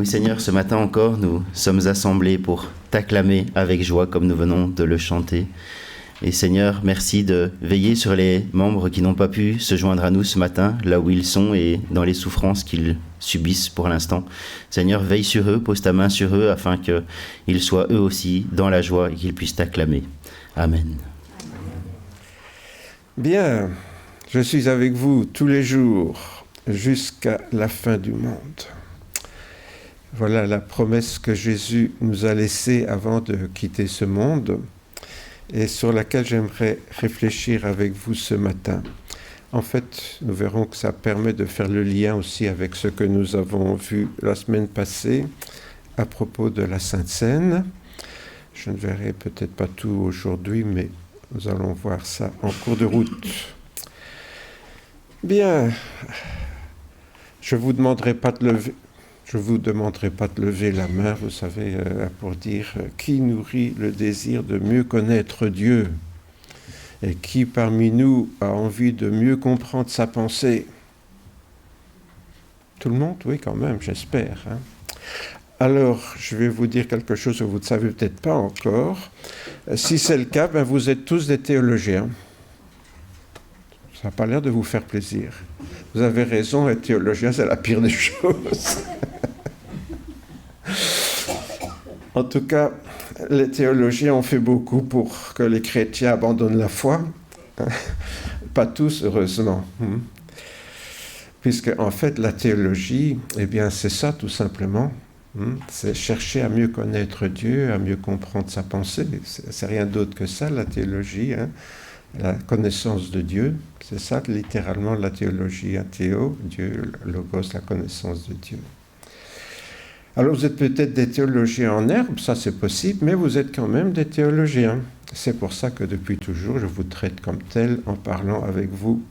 Oui Seigneur, ce matin encore, nous sommes assemblés pour t'acclamer avec joie comme nous venons de le chanter. Et Seigneur, merci de veiller sur les membres qui n'ont pas pu se joindre à nous ce matin, là où ils sont et dans les souffrances qu'ils subissent pour l'instant. Seigneur, veille sur eux, pose ta main sur eux afin qu'ils soient eux aussi dans la joie et qu'ils puissent t'acclamer. Amen. Bien, je suis avec vous tous les jours jusqu'à la fin du monde. Voilà la promesse que Jésus nous a laissée avant de quitter ce monde et sur laquelle j'aimerais réfléchir avec vous ce matin. En fait, nous verrons que ça permet de faire le lien aussi avec ce que nous avons vu la semaine passée à propos de la Sainte Seine. Je ne verrai peut-être pas tout aujourd'hui, mais nous allons voir ça en cours de route. Bien, je ne vous demanderai pas de lever la main, vous savez, pour dire qui nourrit le désir de mieux connaître Dieu et qui parmi nous a envie de mieux comprendre sa pensée. Tout le monde, oui, quand même, j'espère. Alors, je vais vous dire quelque chose que vous ne savez peut-être pas encore. Si c'est le cas, vous êtes tous des théologiens. Ça n'a pas l'air de vous faire plaisir. Vous avez raison, être théologien, c'est la pire des choses. En tout cas, les théologiens ont fait beaucoup pour que les chrétiens abandonnent la foi. Pas tous, heureusement. Puisque, en fait, la théologie, eh bien, c'est ça, tout simplement. C'est chercher à mieux connaître Dieu, à mieux comprendre sa pensée. C'est rien d'autre que ça, la théologie. La connaissance de Dieu, c'est ça, littéralement, la théologie. Théo, Dieu, logos, la connaissance de Dieu. Alors vous êtes peut-être des théologiens en herbe, ça c'est possible, mais vous êtes quand même des théologiens. C'est pour ça que depuis toujours, je vous traite comme tel en parlant avec vous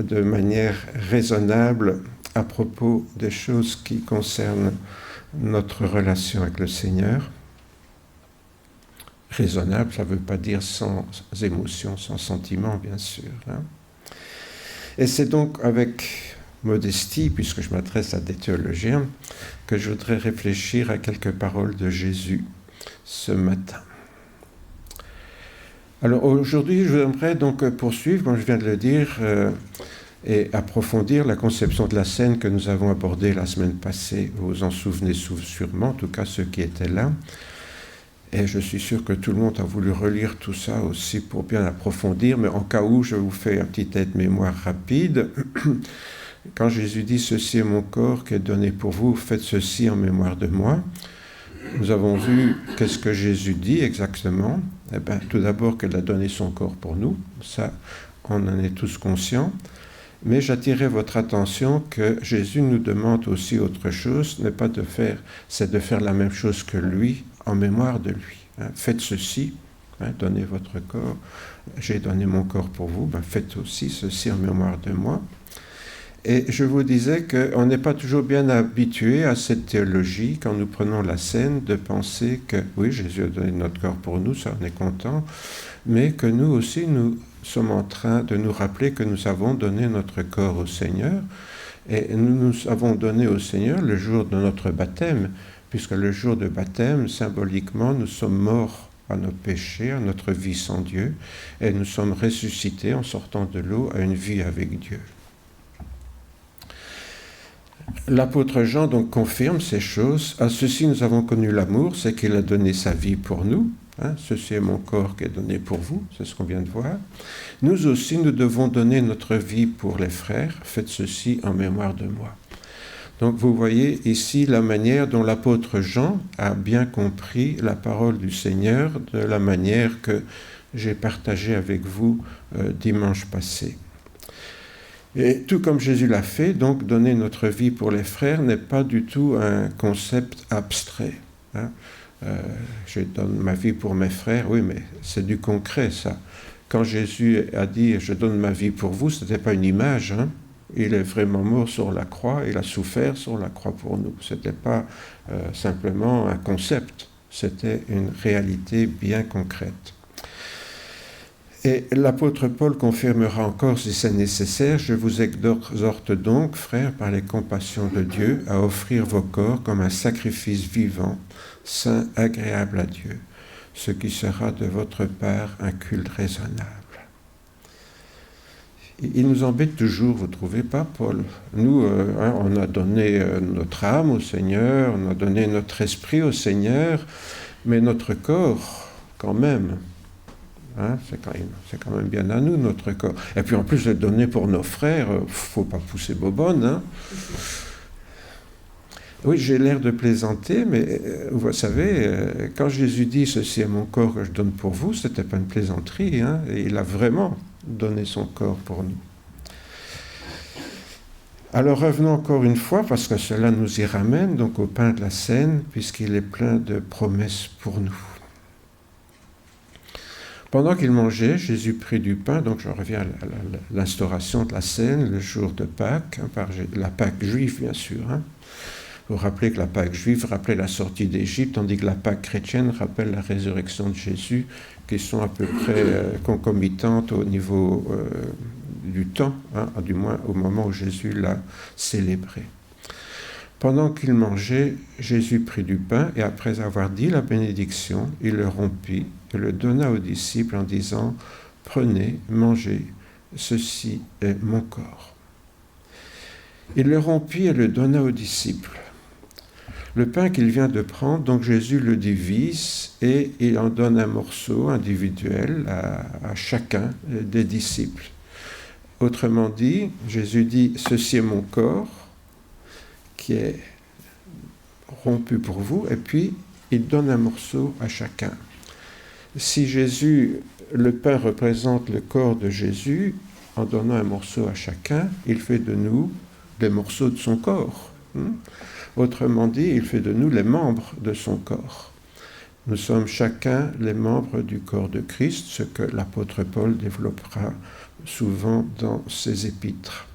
de manière raisonnable à propos des choses qui concernent notre relation avec le Seigneur. Raisonnable, ça ne veut pas dire sans émotion, sans sentiment, bien sûr. Et c'est donc avec modestie, puisque je m'adresse à des théologiens, que je voudrais réfléchir à quelques paroles de Jésus ce matin. Alors aujourd'hui, je voudrais donc poursuivre, comme je viens de le dire, et approfondir la conception de la scène que nous avons abordée la semaine passée. Vous vous en souvenez sûrement, en tout cas ceux qui étaient là. Et je suis sûr que tout le monde a voulu relire tout ça aussi pour bien approfondir, mais en cas où, je vous fais un petit aide-mémoire rapide. Quand Jésus dit « Ceci est mon corps qui est donné pour vous, faites ceci en mémoire de moi », nous avons vu qu'est-ce que Jésus dit exactement. Eh bien, tout d'abord qu'il a donné son corps pour nous, ça, on en est tous conscients. Mais j'attirais votre attention que Jésus nous demande aussi autre chose, c'est de faire la même chose que lui, en mémoire de lui. Faites ceci, donnez votre corps, j'ai donné mon corps pour vous, faites aussi ceci en mémoire de moi. Et je vous disais qu'on n'est pas toujours bien habitué à cette théologie, quand nous prenons la scène, de penser que, oui, Jésus a donné notre corps pour nous, ça on est content, mais que nous aussi, nous sommes en train de nous rappeler que nous avons donné notre corps au Seigneur, et nous avons donné au Seigneur le jour de notre baptême, puisque le jour de baptême, symboliquement, nous sommes morts à nos péchés, à notre vie sans Dieu, et nous sommes ressuscités en sortant de l'eau à une vie avec Dieu. L'apôtre Jean donc confirme ces choses. À ceci nous avons connu l'amour, c'est qu'il a donné sa vie pour nous. Ceci est mon corps qui est donné pour vous, c'est ce qu'on vient de voir. Nous aussi, nous devons donner notre vie pour les frères. Faites ceci en mémoire de moi. Donc vous voyez ici la manière dont l'apôtre Jean a bien compris la parole du Seigneur de la manière que j'ai partagée avec vous dimanche passé. Et tout comme Jésus l'a fait, donc donner notre vie pour les frères n'est pas du tout un concept abstrait. Je donne ma vie pour mes frères, oui, mais c'est du concret ça. Quand Jésus a dit « je donne ma vie pour vous », ce n'était pas une image. Il est vraiment mort sur la croix, il a souffert sur la croix pour nous. Ce n'était pas simplement un concept, c'était une réalité bien concrète. Et l'apôtre Paul confirmera encore si c'est nécessaire: je vous exhorte donc, frères, par les compassions de Dieu, à offrir vos corps comme un sacrifice vivant, saint, agréable à Dieu, ce qui sera de votre part un culte raisonnable. Il nous embête toujours, vous ne trouvez pas, Paul? Nous, on a donné notre âme au Seigneur, on a donné notre esprit au Seigneur, mais notre corps, quand même, c'est quand même bien à nous, notre corps. Et puis en plus, le donner pour nos frères, il ne faut pas pousser bobonne. Hein. Oui, j'ai l'air de plaisanter, mais vous savez, quand Jésus dit « Ceci est mon corps que je donne pour vous », ce n'était pas une plaisanterie. Hein, et il a vraiment donné son corps pour nous. Alors revenons encore une fois, parce que cela nous y ramène, donc au pain de la Cène, puisqu'il est plein de promesses pour nous. Pendant qu'il mangeait, Jésus prit du pain, donc je reviens à l'instauration de la Cène, le jour de Pâques, par la Pâque juive bien sûr. Vous rappelez que la Pâque juive rappelait la sortie d'Égypte, tandis que la Pâque chrétienne rappelle la résurrection de Jésus, qui sont à peu près concomitantes au niveau du temps, du moins au moment où Jésus l'a célébré. Pendant qu'il mangeait, Jésus prit du pain et après avoir dit la bénédiction, il le rompit et le donna aux disciples en disant « Prenez, mangez, ceci est mon corps. » Il le rompit et le donna aux disciples. Le pain qu'il vient de prendre, donc Jésus le divise et il en donne un morceau individuel à chacun des disciples. Autrement dit, Jésus dit « Ceci est mon corps » qui est rompu pour vous, et puis il donne un morceau à chacun. Si Jésus, le pain représente le corps de Jésus, en donnant un morceau à chacun, il fait de nous des morceaux de son corps. Autrement dit, il fait de nous les membres de son corps. Nous sommes chacun les membres du corps de Christ, ce que l'apôtre Paul développera souvent dans ses épîtres.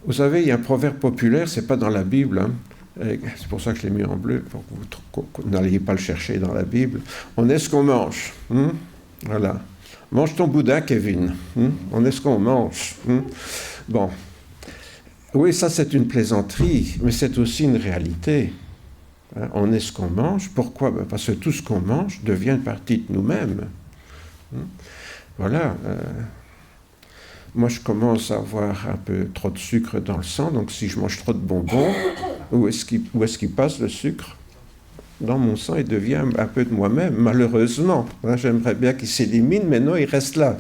Vous savez, il y a un proverbe populaire, c'est pas dans la Bible, c'est pour ça que je l'ai mis en bleu, pour que vous n'alliez pas le chercher dans la Bible. On est ce qu'on mange. Voilà. Mange ton boudin, Kevin. On est ce qu'on mange. Bon. Oui, ça c'est une plaisanterie, mais c'est aussi une réalité. On est ce qu'on mange. Pourquoi? Parce que tout ce qu'on mange devient une partie de nous-mêmes. Voilà. Moi, je commence à avoir un peu trop de sucre dans le sang, donc si je mange trop de bonbons, où est-ce qu'il passe le sucre? Dans mon sang, il devient un peu de moi-même, malheureusement. J'aimerais bien qu'il s'élimine, mais non, il reste là.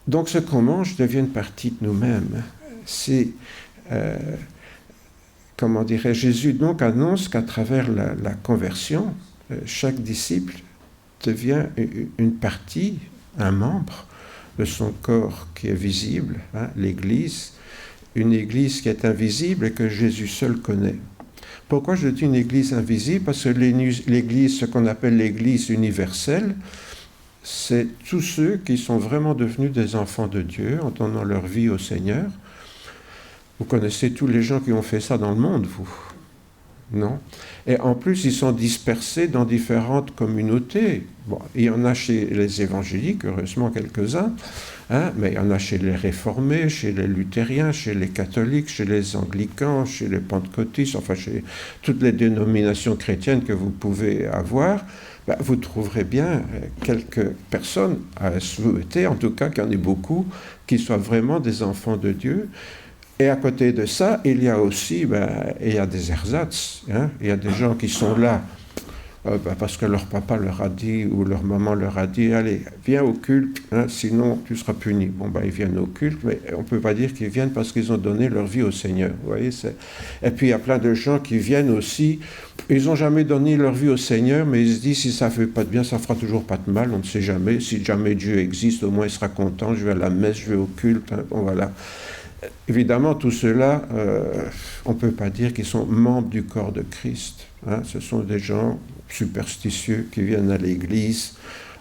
Donc, ce qu'on mange devient une partie de nous-mêmes. C'est, comment dirais-je, Jésus donc annonce qu'à travers la conversion, chaque disciple devient une partie, un membre de son corps qui est visible, l'Église, une Église qui est invisible et que Jésus seul connaît. Pourquoi je dis une Église invisible? Parce que l'Église, ce qu'on appelle l'Église universelle, c'est tous ceux qui sont vraiment devenus des enfants de Dieu en donnant leur vie au Seigneur. Vous connaissez tous les gens qui ont fait ça dans le monde, vous? Non? Et en plus, ils sont dispersés dans différentes communautés. Bon, il y en a chez les évangéliques, heureusement quelques-uns, mais il y en a chez les réformés, chez les luthériens, chez les catholiques, chez les anglicans, chez les pentecôtistes, enfin chez toutes les dénominations chrétiennes que vous pouvez avoir. Vous trouverez bien quelques personnes, à souhaiter en tout cas qu'il y en ait beaucoup, qui soient vraiment des enfants de Dieu. Et à côté de ça, il y a aussi il y a des ersatz. Il y a des gens qui sont là parce que leur papa leur a dit ou leur maman leur a dit « Allez, viens au culte, sinon tu seras puni. » Bon, ils viennent au culte, mais on ne peut pas dire qu'ils viennent parce qu'ils ont donné leur vie au Seigneur. Vous voyez, et puis il y a plein de gens qui viennent aussi, ils n'ont jamais donné leur vie au Seigneur, mais ils se disent « Si ça ne fait pas de bien, ça ne fera toujours pas de mal, on ne sait jamais. Si jamais Dieu existe, au moins il sera content, je vais à la messe, je vais au culte. » Bon, voilà. Évidemment, tout cela, on ne peut pas dire qu'ils sont membres du corps de Christ. Ce sont des gens superstitieux qui viennent à l'église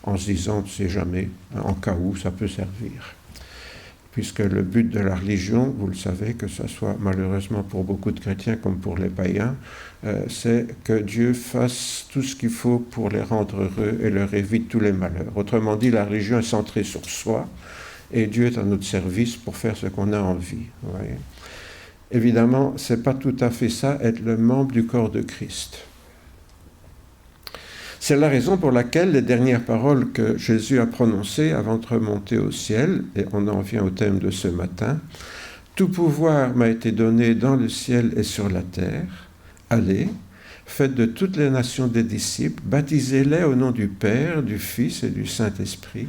en se disant, on ne sait jamais, en cas où ça peut servir. puisque le but de la religion, vous le savez, que ce soit malheureusement pour beaucoup de chrétiens comme pour les païens, c'est que Dieu fasse tout ce qu'il faut pour les rendre heureux et leur évite tous les malheurs. Autrement dit, la religion est centrée sur soi, et Dieu est à notre service pour faire ce qu'on a envie. Vous voyez. Évidemment, ce n'est pas tout à fait ça, être le membre du corps de Christ. C'est la raison pour laquelle les dernières paroles que Jésus a prononcées avant de remonter au ciel, et on en vient au thème de ce matin, « Tout pouvoir m'a été donné dans le ciel et sur la terre. Allez, faites de toutes les nations des disciples, baptisez-les au nom du Père, du Fils et du Saint-Esprit,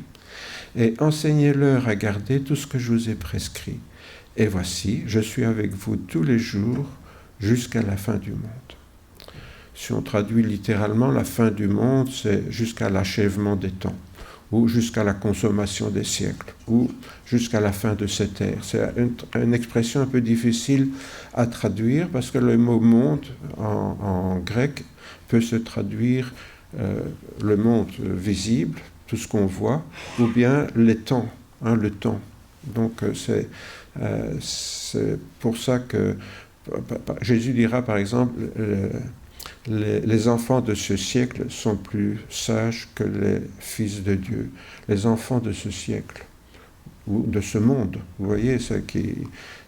et enseignez-leur à garder tout ce que je vous ai prescrit. Et voici, je suis avec vous tous les jours jusqu'à la fin du monde. » Si on traduit littéralement, la fin du monde, c'est jusqu'à l'achèvement des temps, ou jusqu'à la consommation des siècles, ou jusqu'à la fin de cette ère. C'est une expression un peu difficile à traduire, parce que le mot « monde » en grec peut se traduire le monde visible, tout ce qu'on voit, ou bien les temps, le temps. Donc c'est pour ça que Jésus dira par exemple les enfants de ce siècle sont plus sages que les fils de Dieu. Les enfants de ce siècle ou de ce monde, vous voyez,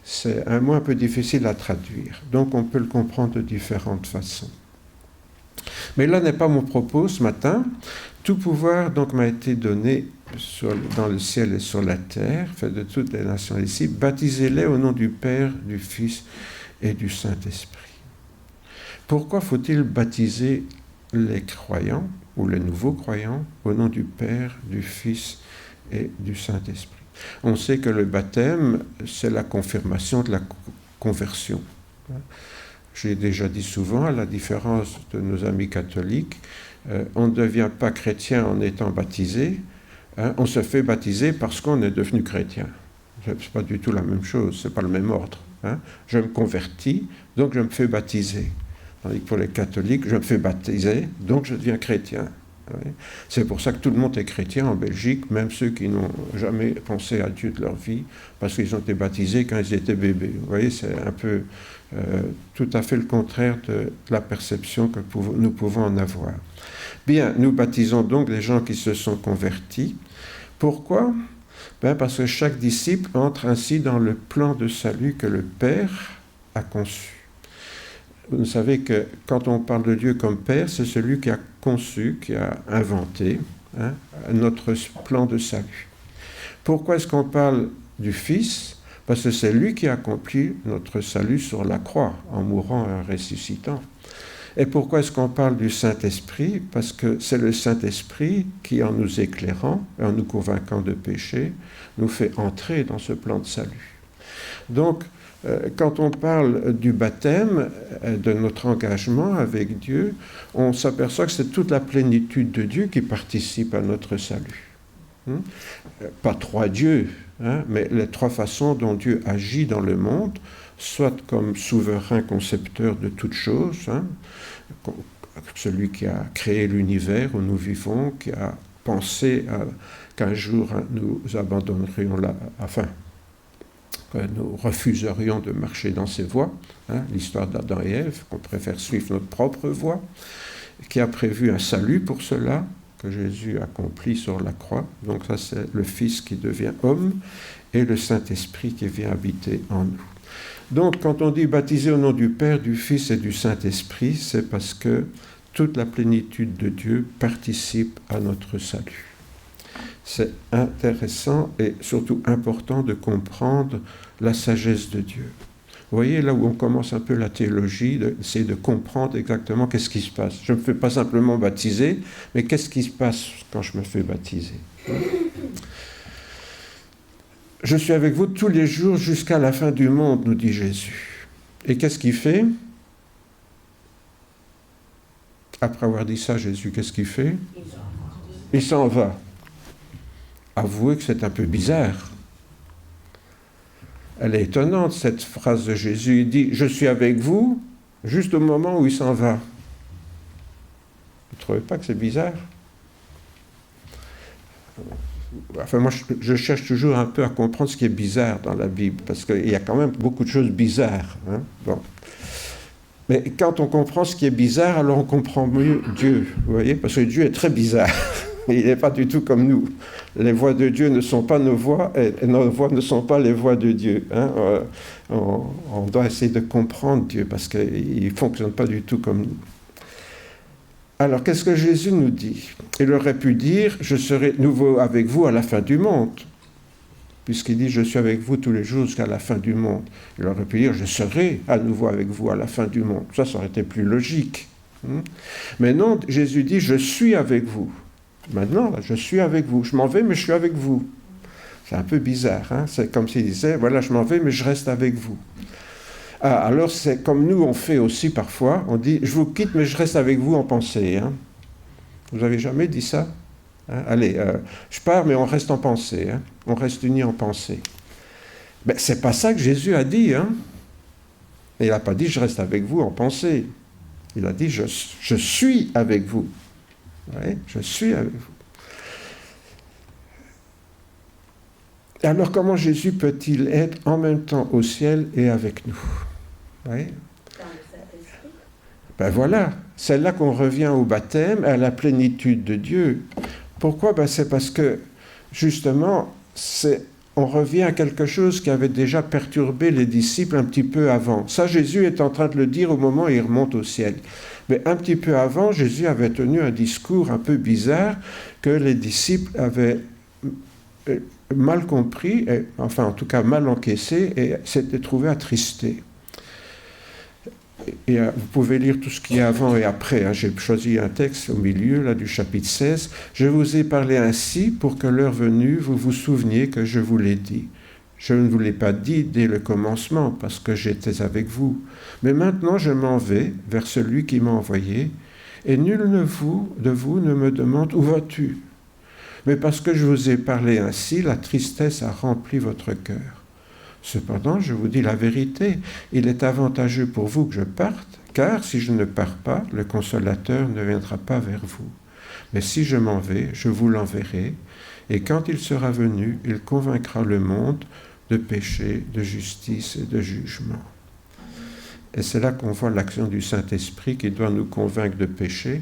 c'est un mot un peu difficile à traduire. Donc on peut le comprendre de différentes façons. Mais là n'est pas mon propos ce matin. Tout pouvoir donc m'a été donné dans le ciel et sur la terre, fait de toutes les nations ici, baptisez-les au nom du Père, du Fils et du Saint-Esprit. Pourquoi faut-il baptiser les croyants ou les nouveaux croyants au nom du Père, du Fils et du Saint-Esprit? On sait que le baptême, c'est la confirmation de la conversion. J'ai déjà dit souvent, à la différence de nos amis catholiques, on ne devient pas chrétien en étant baptisé, on se fait baptiser parce qu'on est devenu chrétien. Ce n'est pas du tout la même chose, ce n'est pas le même ordre. Je me convertis, donc je me fais baptiser. Tandis que pour les catholiques, je me fais baptiser, donc je deviens chrétien. C'est pour ça que tout le monde est chrétien en Belgique, même ceux qui n'ont jamais pensé à Dieu de leur vie, parce qu'ils ont été baptisés quand ils étaient bébés. Vous voyez, c'est un peu tout à fait le contraire de la perception que nous pouvons en avoir. Bien, nous baptisons donc les gens qui se sont convertis. Pourquoi ? Parce que chaque disciple entre ainsi dans le plan de salut que le Père a conçu. Vous savez que quand on parle de Dieu comme Père, c'est celui qui a conçu, qui a inventé notre plan de salut. Pourquoi est-ce qu'on parle du Fils ? Parce que c'est lui qui a accompli notre salut sur la croix, en mourant et en ressuscitant. Et pourquoi est-ce qu'on parle du Saint-Esprit ? Parce que c'est le Saint-Esprit qui, en nous éclairant et en nous convainquant de péché, nous fait entrer dans ce plan de salut. Donc, quand on parle du baptême, de notre engagement avec Dieu, on s'aperçoit que c'est toute la plénitude de Dieu qui participe à notre salut. Pas trois dieux, mais les trois façons dont Dieu agit dans le monde, soit comme souverain concepteur de toutes choses, celui qui a créé l'univers où nous vivons, qui a pensé qu'un jour nous abandonnerions que nous refuserions de marcher dans ses voies, l'histoire d'Adam et Ève, qu'on préfère suivre notre propre voie, qui a prévu un salut pour cela, que Jésus accomplit sur la croix. Donc ça, c'est le Fils qui devient homme et le Saint-Esprit qui vient habiter en nous. Donc, quand on dit baptiser au nom du Père, du Fils et du Saint-Esprit, c'est parce que toute la plénitude de Dieu participe à notre salut. C'est intéressant et surtout important de comprendre la sagesse de Dieu. Vous voyez, là où on commence un peu la théologie, c'est de comprendre exactement qu'est-ce qui se passe. Je ne me fais pas simplement baptiser, mais qu'est-ce qui se passe quand je me fais baptiser ? Je suis avec vous tous les jours jusqu'à la fin du monde, nous dit Jésus. Et qu'est-ce qu'il fait ? Après avoir dit ça, Jésus, qu'est-ce qu'il fait ? Il s'en va. Avouez que c'est un peu bizarre. Elle est étonnante, cette phrase de Jésus. Il dit « Je suis avec vous » juste au moment où il s'en va. Vous ne trouvez pas que c'est bizarre ? Enfin, moi, je cherche toujours un peu à comprendre ce qui est bizarre dans la Bible, parce qu'il y a quand même beaucoup de choses bizarres. Hein. Bon. Mais quand on comprend ce qui est bizarre, alors on comprend mieux Dieu, vous voyez, parce que Dieu est très bizarre. Il n'est pas du tout comme nous. Les voix de Dieu ne sont pas nos voix, et nos voix ne sont pas les voix de Dieu. Hein. On doit essayer de comprendre Dieu, parce qu'il ne fonctionne pas du tout comme nous. Alors, qu'est-ce que Jésus nous dit? Il aurait pu dire « Je serai nouveau avec vous à la fin du monde », puisqu'il dit « Je suis avec vous tous les jours jusqu'à la fin du monde ». Il aurait pu dire « Je serai à nouveau avec vous à la fin du monde ». Ça aurait été plus logique. Mais non, Jésus dit « Je suis avec vous ». Maintenant, là, je suis avec vous. Je m'en vais, mais je suis avec vous. C'est un peu bizarre. Hein? C'est comme s'il disait « Voilà, je m'en vais, mais je reste avec vous ». Ah, alors, c'est comme nous, on fait aussi parfois. On dit « Je vous quitte, mais je reste avec vous en pensée. Hein. » Vous n'avez jamais dit ça? Hein? Allez, je pars, mais on reste en pensée. Hein? On reste unis en pensée. Ben, c'est pas ça que Jésus a dit. Hein? Il n'a pas dit « Je reste avec vous en pensée ». Il a dit « Je suis avec vous ». Oui, je suis avec vous. Alors, comment Jésus peut-il être en même temps au ciel et avec nous? Oui. Ben voilà, c'est là qu'on revient au baptême, à la plénitude de Dieu. Pourquoi? Ben c'est parce que, justement, on revient à quelque chose qui avait déjà perturbé les disciples un petit peu avant. Ça, Jésus est en train de le dire au moment où il remonte au ciel. Mais un petit peu avant, Jésus avait tenu un discours un peu bizarre que les disciples avaient mal compris, enfin en tout cas mal encaissé, et s'étaient trouvés attristés. Et vous pouvez lire tout ce qu'il y a avant et après. Hein. J'ai choisi un texte au milieu là, du chapitre 16. « Je vous ai parlé ainsi pour que l'heure venue, vous vous souveniez que je vous l'ai dit. Je ne vous l'ai pas dit dès le commencement parce que j'étais avec vous. Mais maintenant je m'en vais vers celui qui m'a envoyé et nul de vous ne me demande « Où vas-tu » Mais parce que je vous ai parlé ainsi, la tristesse a rempli votre cœur. Cependant, je vous dis la vérité, il est avantageux pour vous que je parte, car si je ne pars pas, le Consolateur ne viendra pas vers vous. Mais si je m'en vais, je vous l'enverrai, et quand il sera venu, il convaincra le monde de péché, de justice et de jugement. Et c'est là qu'on voit l'action du Saint-Esprit qui doit nous convaincre de péché,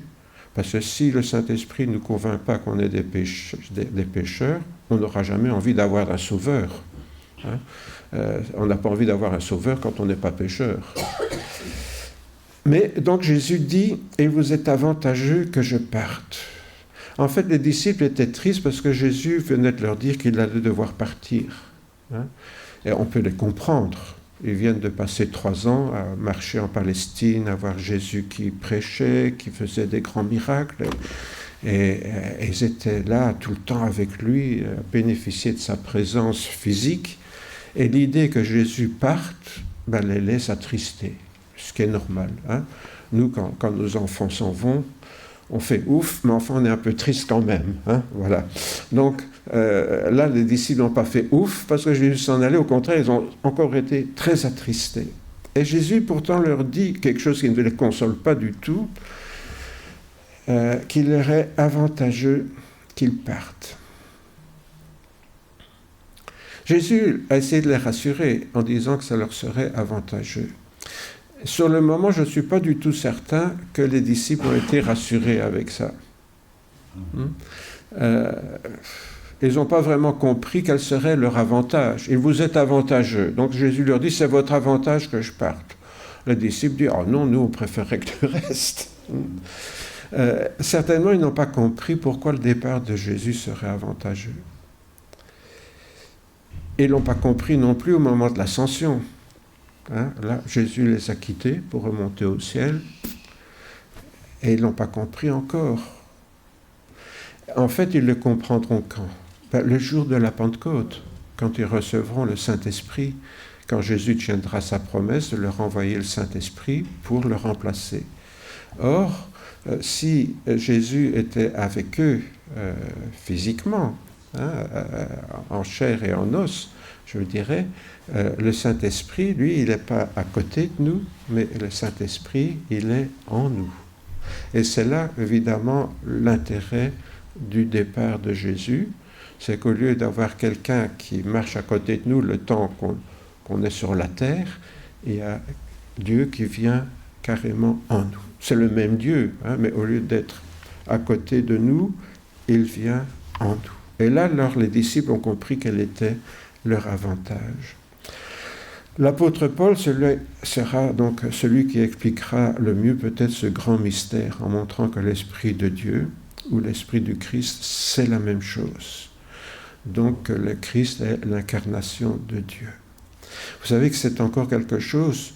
parce que si le Saint-Esprit ne nous convainc pas qu'on est des pécheurs, on n'aura jamais envie d'avoir un sauveur. Hein? On n'a pas envie d'avoir un sauveur quand on n'est pas pécheur. Mais donc Jésus dit « Il vous est avantageux que je parte ». En fait, les disciples étaient tristes parce que Jésus venait de leur dire qu'il allait devoir partir. Hein? Et on peut les comprendre. Ils viennent de passer 3 ans à marcher en Palestine, à voir Jésus qui prêchait, qui faisait des grands miracles. Et ils étaient là tout le temps avec lui, à bénéficier de sa présence physique. Et l'idée que Jésus parte, ben, les laisse attrister, ce qui est normal. Hein. Nous, quand nos enfants s'en vont, on fait ouf, mais enfin on est un peu triste quand même. Hein, voilà. Donc là, les disciples n'ont pas fait ouf parce que Jésus s'en allait, au contraire, ils ont encore été très attristés. Et Jésus pourtant leur dit quelque chose qui ne les console pas du tout, qu'il leur est avantageux qu'ils partent. Jésus a essayé de les rassurer en disant que ça leur serait avantageux. Sur le moment, je ne suis pas du tout certain que les disciples ont été rassurés avec ça. Ils n'ont pas vraiment compris quel serait leur avantage. Il vous est avantageux. Donc Jésus leur dit, c'est votre avantage que je parte. Les disciples disent, oh non, nous on préférait que le reste. Certainement, ils n'ont pas compris pourquoi le départ de Jésus serait avantageux. Ils ne l'ont pas compris non plus au moment de l'ascension. Hein, là, Jésus les a quittés pour remonter au ciel et ils ne l'ont pas compris encore. En fait, ils le comprendront quand? Ben, le jour de la Pentecôte, quand ils recevront le Saint-Esprit, quand Jésus tiendra sa promesse de leur envoyer le Saint-Esprit pour le remplacer. Or, si Jésus était avec eux physiquement, en chair et en os, je dirais, le Saint-Esprit, lui, il n'est pas à côté de nous, mais le Saint-Esprit, il est en nous. Et c'est là, évidemment, l'intérêt du départ de Jésus, c'est qu'au lieu d'avoir quelqu'un qui marche à côté de nous le temps qu'on est sur la terre, il y a Dieu qui vient carrément en nous. C'est le même Dieu, hein, mais au lieu d'être à côté de nous, il vient en nous. Et là, alors, les disciples ont compris quel était leur avantage. L'apôtre Paul sera donc celui qui expliquera le mieux peut-être ce grand mystère en montrant que l'Esprit de Dieu ou l'Esprit du Christ, c'est la même chose. Donc le Christ est l'incarnation de Dieu. Vous savez que c'est encore quelque chose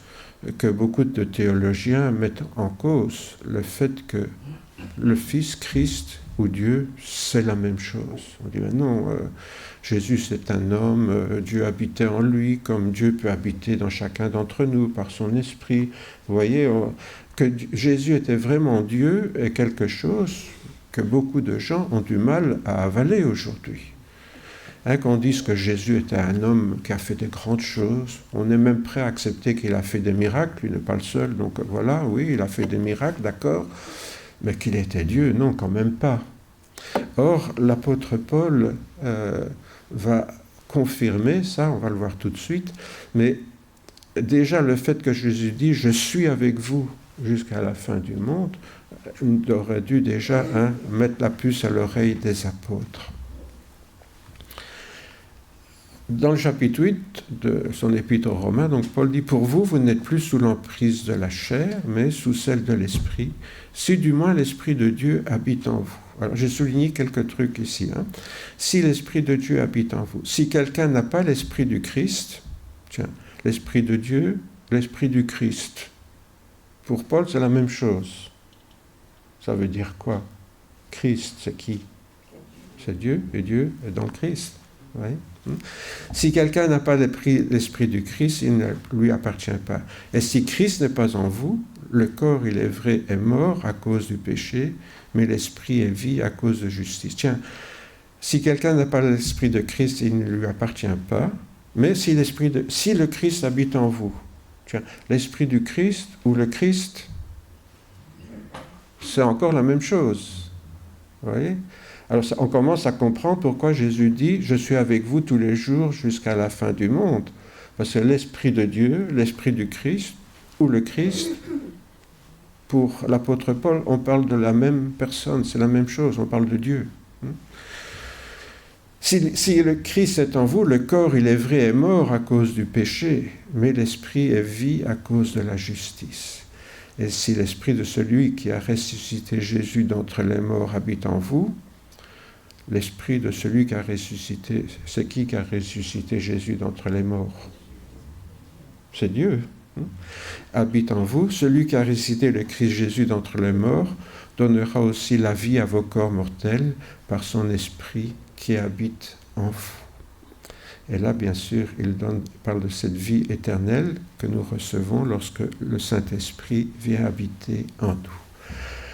que beaucoup de théologiens mettent en cause, le fait que le Fils Christ ou Dieu, c'est la même chose. On dit, mais non, Jésus c'est un homme, Dieu habitait en lui, comme Dieu peut habiter dans chacun d'entre nous par son esprit. Vous voyez, que Jésus était vraiment Dieu est quelque chose que beaucoup de gens ont du mal à avaler aujourd'hui. Hein, qu'on dise que Jésus était un homme qui a fait de grandes choses, on est même prêt à accepter qu'il a fait des miracles, il n'est pas le seul, donc voilà, oui, il a fait des miracles, d'accord, mais qu'il était Dieu, non, quand même pas. Or, l'apôtre Paul va confirmer ça, on va le voir tout de suite, mais déjà le fait que Jésus dit « Je suis avec vous jusqu'à la fin du monde », aurait dû déjà mettre la puce à l'oreille des apôtres. Dans le chapitre 8 de son épître aux Romains, donc Paul dit « Pour vous, vous n'êtes plus sous l'emprise de la chair, mais sous celle de l'esprit, si du moins l'Esprit de Dieu habite en vous. » Alors j'ai souligné quelques trucs ici. Si l'Esprit de Dieu habite en vous, si quelqu'un n'a pas l'Esprit du Christ, tiens, l'Esprit de Dieu, l'Esprit du Christ, pour Paul c'est la même chose. Ça veut dire quoi? Christ, c'est qui? C'est Dieu, et Dieu est dans le Christ. Oui. Si quelqu'un n'a pas l'esprit du Christ, il ne lui appartient pas. Et si Christ n'est pas en vous, le corps, il est vrai, est mort à cause du péché, mais l'esprit est vie à cause de justice. Tiens, si quelqu'un n'a pas l'esprit de Christ, il ne lui appartient pas. Mais si le Christ habite en vous, tiens, l'esprit du Christ ou le Christ, c'est encore la même chose. Vous voyez? Alors on commence à comprendre pourquoi Jésus dit « Je suis avec vous tous les jours jusqu'à la fin du monde ». Parce que l'Esprit de Dieu, l'Esprit du Christ, ou le Christ, pour l'apôtre Paul, on parle de la même personne, c'est la même chose, on parle de Dieu. Si le Christ est en vous, le corps, il est vrai, est mort à cause du péché, mais l'Esprit est vie à cause de la justice. Et si l'Esprit de celui qui a ressuscité Jésus d'entre les morts habite en vous, l'Esprit de celui qui a ressuscité, c'est qui a ressuscité Jésus d'entre les morts? C'est Dieu. Habite en vous, celui qui a ressuscité le Christ Jésus d'entre les morts donnera aussi la vie à vos corps mortels par son Esprit qui habite en vous. Et là, bien sûr, il parle de cette vie éternelle que nous recevons lorsque le Saint-Esprit vient habiter en nous.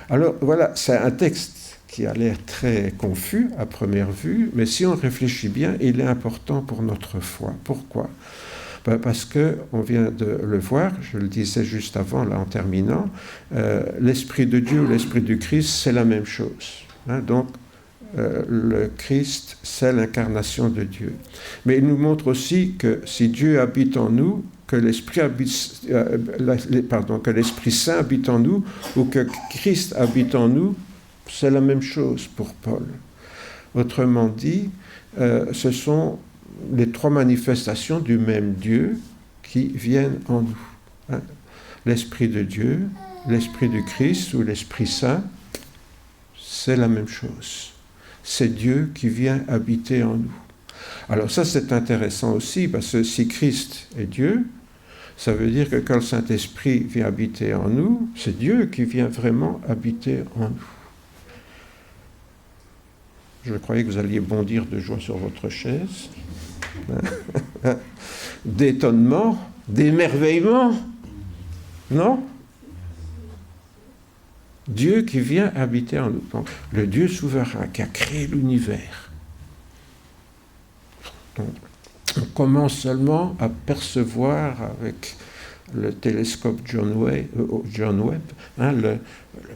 Alors voilà, c'est un texte qui a l'air très confus à première vue, mais si on réfléchit bien, il est important pour notre foi. Pourquoi? Parce qu'on vient de le voir, je le disais juste avant, là en terminant, l'Esprit de Dieu ou l'Esprit du Christ, c'est la même chose. Donc, le Christ, c'est l'incarnation de Dieu. Mais il nous montre aussi que si Dieu habite en nous, que l'Esprit Saint habite en nous, ou que Christ habite en nous, c'est la même chose pour Paul. Autrement dit, ce sont les trois manifestations du même Dieu qui viennent en nous. L'Esprit de Dieu, l'Esprit du Christ ou l'Esprit Saint, c'est la même chose. C'est Dieu qui vient habiter en nous. Alors ça, c'est intéressant aussi, parce que si Christ est Dieu, ça veut dire que quand le Saint-Esprit vient habiter en nous, c'est Dieu qui vient vraiment habiter en nous. Je croyais que vous alliez bondir de joie sur votre chaise. D'étonnement, d'émerveillement. Non? Dieu qui vient habiter en nous. Donc, le Dieu souverain qui a créé l'univers. Donc, on commence seulement à percevoir avec le télescope John Webb,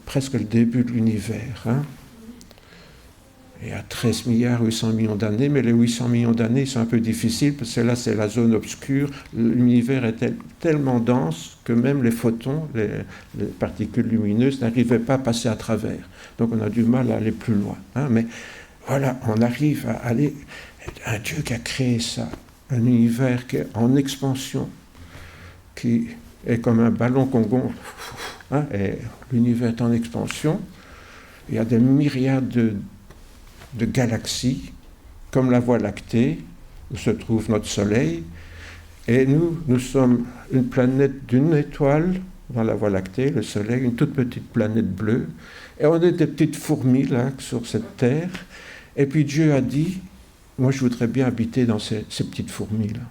presque le début de l'univers. il y a 13 milliards 800 millions d'années, mais les 800 millions d'années sont un peu difficiles, parce que là, c'est la zone obscure. L'univers est tellement dense que même les photons, les particules lumineuses, n'arrivaient pas à passer à travers. Donc on a du mal à aller plus loin. Hein, mais voilà, on arrive à aller... Un Dieu qui a créé ça, un univers qui est en expansion, qui est comme un ballon qu'on gonfle. Hein, et l'univers est en expansion. Il y a des myriades de galaxies, comme la Voie lactée, où se trouve notre Soleil. Et nous sommes une planète d'une étoile dans la Voie lactée, le Soleil, une toute petite planète bleue. Et on est des petites fourmis, là, sur cette Terre. Et puis Dieu a dit, moi je voudrais bien habiter dans ces petites fourmis-là.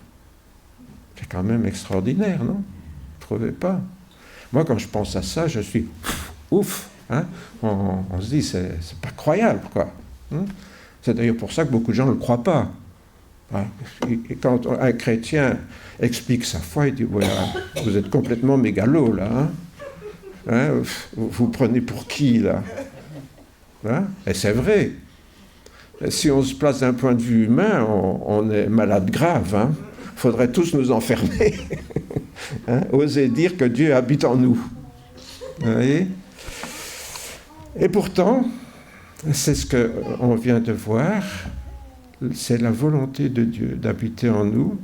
C'est quand même extraordinaire, non? Vous ne trouvez pas? Moi, quand je pense à ça, je suis ouf. Hein? On se dit, c'est pas croyable, quoi. Hein? C'est d'ailleurs pour ça que beaucoup de gens ne le croient pas. Hein? Et quand un chrétien explique sa foi, il dit, voilà, vous êtes complètement mégalo, là. Hein? Hein? Vous prenez pour qui, là? Hein? Et c'est vrai. Si on se place d'un point de vue humain, on est malade grave. Hein? Il faudrait tous nous enfermer. Hein? Oser dire que Dieu habite en nous. Vous voyez? Et pourtant, c'est ce qu'on vient de voir, c'est la volonté de Dieu d'habiter en nous.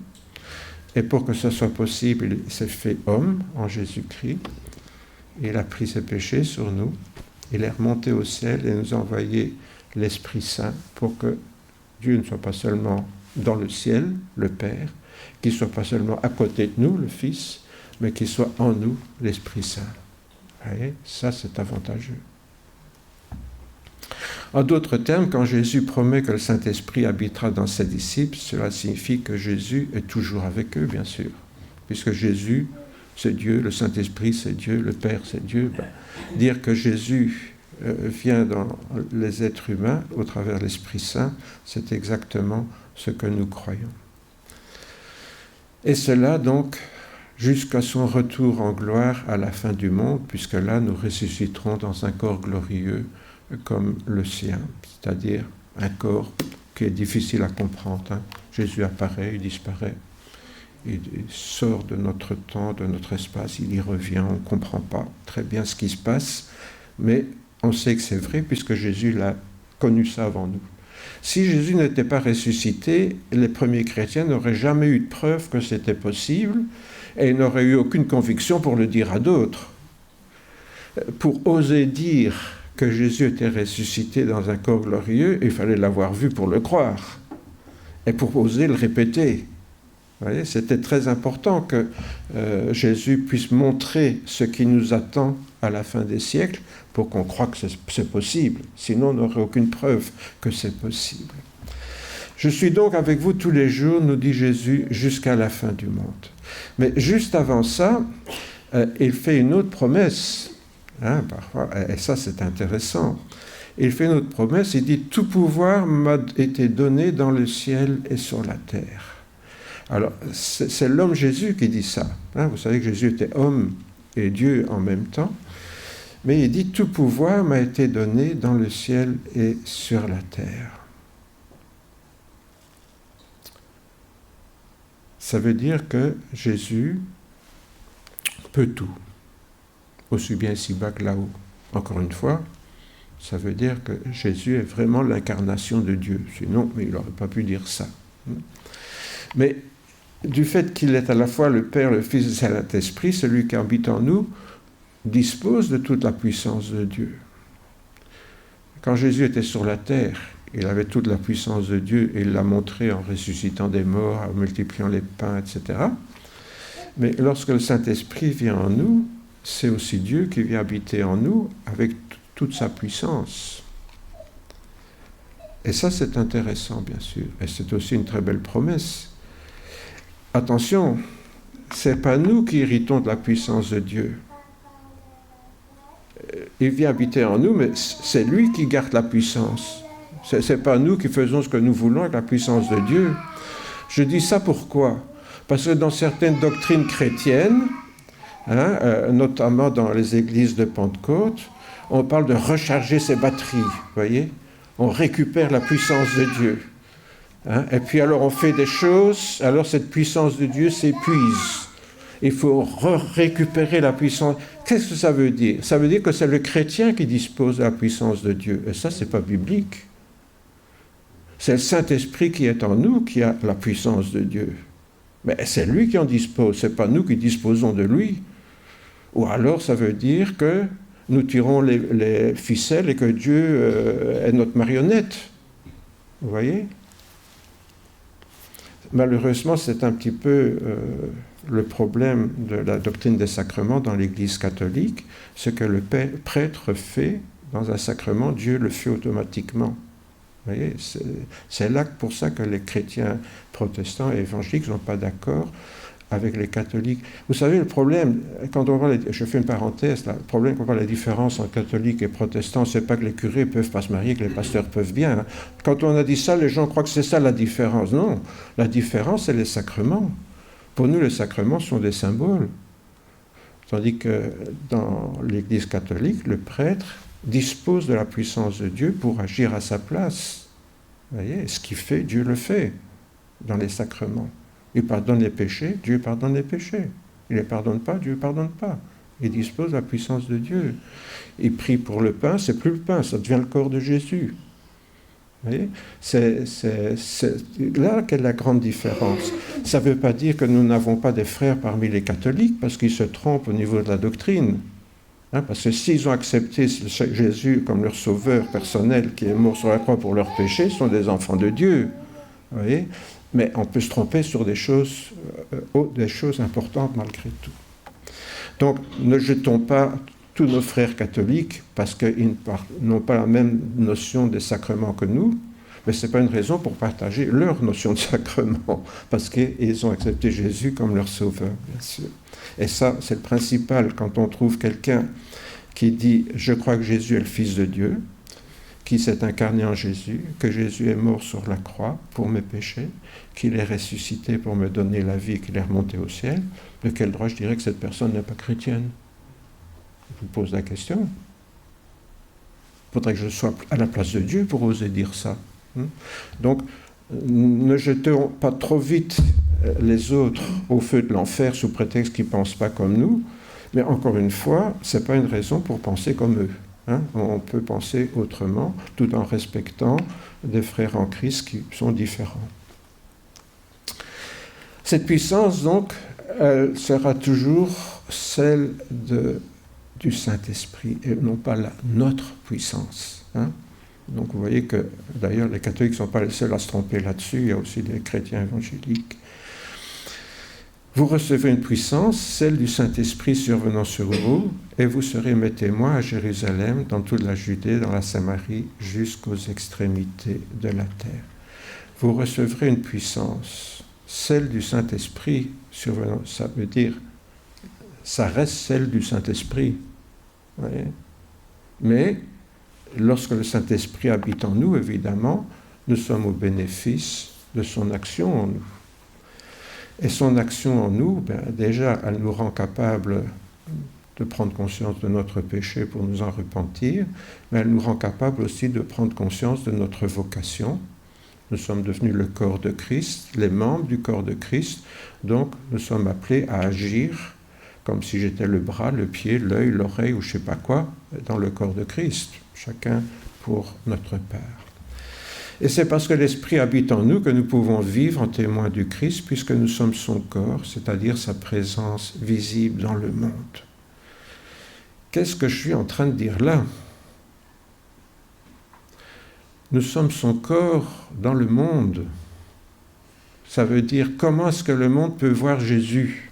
Et pour que ce soit possible, il s'est fait homme en Jésus-Christ. Il a pris ses péchés sur nous. Il est remonté au ciel et nous a envoyé l'Esprit Saint pour que Dieu ne soit pas seulement dans le ciel, le Père, qu'il ne soit pas seulement à côté de nous, le Fils, mais qu'il soit en nous, l'Esprit Saint. Vous voyez, ça c'est avantageux. En d'autres termes, quand Jésus promet que le Saint-Esprit habitera dans ses disciples, cela signifie que Jésus est toujours avec eux, bien sûr. Puisque Jésus, c'est Dieu, le Saint-Esprit, c'est Dieu, le Père, c'est Dieu. Dire que Jésus vient dans les êtres humains au travers de l'Esprit Saint, c'est exactement ce que nous croyons. Et cela donc jusqu'à son retour en gloire à la fin du monde, puisque là nous ressusciterons dans un corps glorieux comme le sien, c'est-à-dire un corps qui est difficile à comprendre. Hein. Jésus apparaît, il disparaît, il sort de notre temps, de notre espace, il y revient, on ne comprend pas très bien ce qui se passe, mais on sait que c'est vrai puisque Jésus l'a connu ça avant nous. Si Jésus n'était pas ressuscité, les premiers chrétiens n'auraient jamais eu de preuve que c'était possible et ils n'auraient eu aucune conviction pour le dire à d'autres. Pour oser dire que Jésus était ressuscité dans un corps glorieux, il fallait l'avoir vu pour le croire et pour oser le répéter. Vous voyez, c'était très important que Jésus puisse montrer ce qui nous attend à la fin des siècles pour qu'on croie que c'est possible. Sinon, on n'aurait aucune preuve que c'est possible. Je suis donc avec vous tous les jours, nous dit Jésus, jusqu'à la fin du monde. Mais juste avant ça, il fait une autre promesse. Hein, parfois, et ça, c'est intéressant. Il fait une autre promesse, il dit « Tout pouvoir m'a été donné dans le ciel et sur la terre ». Alors, c'est l'homme Jésus qui dit ça. Hein, vous savez que Jésus était homme et Dieu en même temps. Mais il dit « Tout pouvoir m'a été donné dans le ciel et sur la terre ». Ça veut dire que Jésus peut tout, aussi bien ici-bas que là-haut. Encore une fois, ça veut dire que Jésus est vraiment l'incarnation de Dieu. Sinon, mais il n'aurait pas pu dire ça. Mais du fait qu'il est à la fois le Père, le Fils et le Saint-Esprit, celui qui habite en nous dispose de toute la puissance de Dieu. Quand Jésus était sur la terre, il avait toute la puissance de Dieu et il l'a montré en ressuscitant des morts, en multipliant les pains, etc. Mais lorsque le Saint-Esprit vient en nous, c'est aussi Dieu qui vient habiter en nous avec toute sa puissance. Et ça, c'est intéressant, bien sûr. Et c'est aussi une très belle promesse. Attention, ce n'est pas nous qui héritons de la puissance de Dieu. Il vient habiter en nous, mais c'est lui qui garde la puissance. Ce n'est pas nous qui faisons ce que nous voulons avec la puissance de Dieu. Je dis ça pourquoi ? Parce que dans certaines doctrines chrétiennes, notamment dans les églises de Pentecôte, on parle de recharger ses batteries, voyez ? On récupère la puissance de Dieu. Hein? Et puis alors on fait des choses, alors cette puissance de Dieu s'épuise. Il faut récupérer la puissance. Qu'est-ce que ça veut dire? Ça veut dire que c'est le chrétien qui dispose de la puissance de Dieu. Et ça, c'est pas biblique. C'est le Saint-Esprit qui est en nous qui a la puissance de Dieu. Mais c'est lui qui en dispose, c'est pas nous qui disposons de lui. Ou alors ça veut dire que nous tirons les ficelles et que Dieu est notre marionnette. Vous voyez? Malheureusement, c'est un petit peu le problème de la doctrine des sacrements dans l'Église catholique. Ce que le prêtre fait dans un sacrement, Dieu le fait automatiquement. Vous voyez, c'est là pour ça que les chrétiens protestants et évangéliques ne sont pas d'accord avec les catholiques. Vous savez, le problème, quand on voit, je fais une parenthèse, là, le problème quand on voit la différence entre catholiques et protestants, c'est pas que les curés ne peuvent pas se marier, que les pasteurs peuvent bien. Hein. Quand on a dit ça, les gens croient que c'est ça la différence. Non, la différence, c'est les sacrements. Pour nous, les sacrements sont des symboles. Tandis que dans l'Église catholique, le prêtre dispose de la puissance de Dieu pour agir à sa place. Vous voyez, ce qu'il fait, Dieu le fait dans les sacrements. Il pardonne les péchés, Dieu pardonne les péchés. Il ne les pardonne pas, Dieu ne pardonne pas. Il dispose de la puissance de Dieu. Il prie pour le pain, c'est plus le pain, ça devient le corps de Jésus. Vous voyez, c'est là qu'est la grande différence. Ça ne veut pas dire que nous n'avons pas des frères parmi les catholiques, parce qu'ils se trompent au niveau de la doctrine. Hein, parce que s'ils ont accepté Jésus comme leur sauveur personnel, qui est mort sur la croix pour leurs péchés, ils sont des enfants de Dieu. Vous voyez ? Mais on peut se tromper sur des choses importantes malgré tout. Donc, ne jetons pas tous nos frères catholiques parce qu'ils n'ont pas la même notion des sacrements que nous, mais ce n'est pas une raison pour partager leur notion de sacrement, parce qu'ils ont accepté Jésus comme leur sauveur, bien sûr. Et ça, c'est le principal quand on trouve quelqu'un qui dit « Je crois que Jésus est le Fils de Dieu », qui s'est incarné en Jésus, que Jésus est mort sur la croix pour mes péchés, qu'il est ressuscité pour me donner la vie, qu'il est remonté au ciel, de quel droit je dirais que cette personne n'est pas chrétienne? Je vous pose la question. Il faudrait que je sois à la place de Dieu pour oser dire ça. Donc, ne jetons pas trop vite les autres au feu de l'enfer sous prétexte qu'ils ne pensent pas comme nous, mais encore une fois, ce n'est pas une raison pour penser comme eux. Hein, on peut penser autrement, tout en respectant des frères en Christ qui sont différents. Cette puissance, donc, elle sera toujours celle du Saint-Esprit, et non pas notre puissance. Hein. Donc vous voyez que, d'ailleurs, les catholiques ne sont pas les seuls à se tromper là-dessus, il y a aussi des chrétiens évangéliques. Vous recevez une puissance, celle du Saint-Esprit survenant sur vous, et vous serez mes témoins à Jérusalem, dans toute la Judée, dans la Samarie, jusqu'aux extrémités de la terre. Vous recevrez une puissance, celle du Saint-Esprit survenant. Ça veut dire, ça reste celle du Saint-Esprit. Voyez. Mais, lorsque le Saint-Esprit habite en nous, évidemment, nous sommes au bénéfice de son action en nous. Et son action en nous, déjà, elle nous rend capables de prendre conscience de notre péché pour nous en repentir, mais elle nous rend capables aussi de prendre conscience de notre vocation. Nous sommes devenus le corps de Christ, les membres du corps de Christ, donc nous sommes appelés à agir comme si j'étais le bras, le pied, l'œil, l'oreille ou je ne sais pas quoi, dans le corps de Christ, chacun pour notre part. Et c'est parce que l'Esprit habite en nous que nous pouvons vivre en témoin du Christ, puisque nous sommes son corps, c'est-à-dire sa présence visible dans le monde. Qu'est-ce que je suis en train de dire là? Nous sommes son corps dans le monde. Ça veut dire, comment est-ce que le monde peut voir Jésus?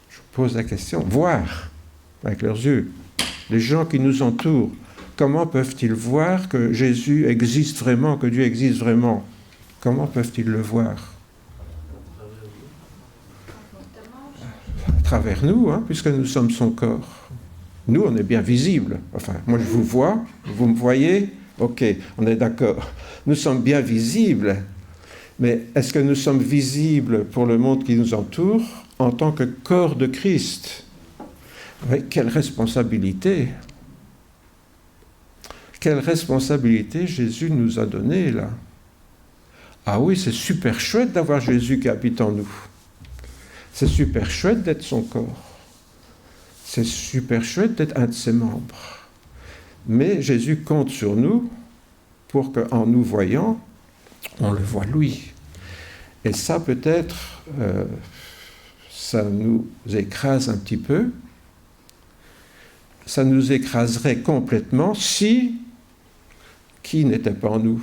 Je vous pose la question. Voir, avec leurs yeux. Les gens qui nous entourent. Comment peuvent-ils voir que Jésus existe vraiment, que Dieu existe vraiment? Comment peuvent-ils le voir? À travers nous, hein, puisque nous sommes son corps. Nous, on est bien visibles. Enfin, moi, je vous vois, vous me voyez? Ok, on est d'accord. Nous sommes bien visibles, mais est-ce que nous sommes visibles pour le monde qui nous entoure en tant que corps de Christ? Avec quelle responsabilité! quelle responsabilité Jésus nous a donnée là. Ah oui, c'est super chouette d'avoir Jésus qui habite en nous. C'est super chouette d'être son corps. C'est super chouette d'être un de ses membres. Mais Jésus compte sur nous pour qu'en nous voyant, on le voit lui. Et ça, peut-être, ça nous écrase un petit peu. Ça nous écraserait complètement si qui n'était pas en nous.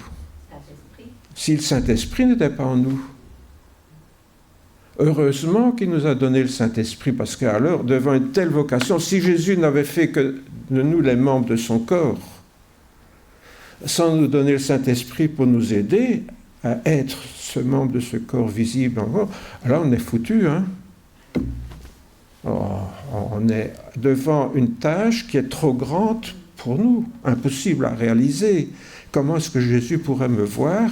Si le Saint-Esprit n'était pas en nous. Heureusement qu'il nous a donné le Saint-Esprit, parce qu'alors, devant une telle vocation, si Jésus n'avait fait que de nous les membres de son corps, sans nous donner le Saint-Esprit pour nous aider à être ce membre de ce corps visible encore, alors on est foutu, hein? On est devant une tâche qui est trop grande pour nous, impossible à réaliser. Comment est-ce que Jésus pourrait me voir?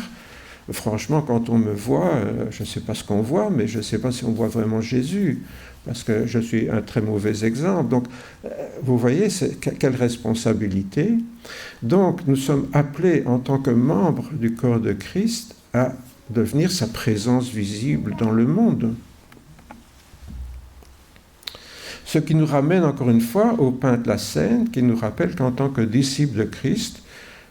Franchement, quand on me voit, je ne sais pas ce qu'on voit, mais je ne sais pas si on voit vraiment Jésus, parce que je suis un très mauvais exemple. Donc, vous voyez, quelle responsabilité. Donc, nous sommes appelés en tant que membres du corps de Christ à devenir sa présence visible dans le monde. Ce qui nous ramène encore une fois au pain de la scène, qui nous rappelle qu'en tant que disciples de Christ,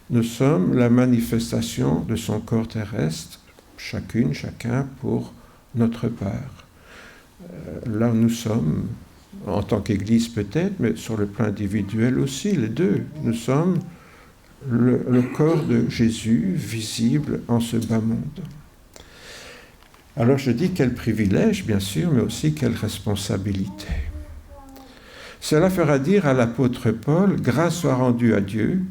nous sommes la manifestation de son corps terrestre, chacune, chacun pour notre part. Là, nous sommes, en tant qu'Église peut-être, mais sur le plan individuel aussi, les deux. Nous sommes le corps de Jésus visible en ce bas monde. Alors je dis quel privilège, bien sûr, mais aussi quelle responsabilité. Cela fera dire à l'apôtre Paul, « Grâce soit rendue à Dieu,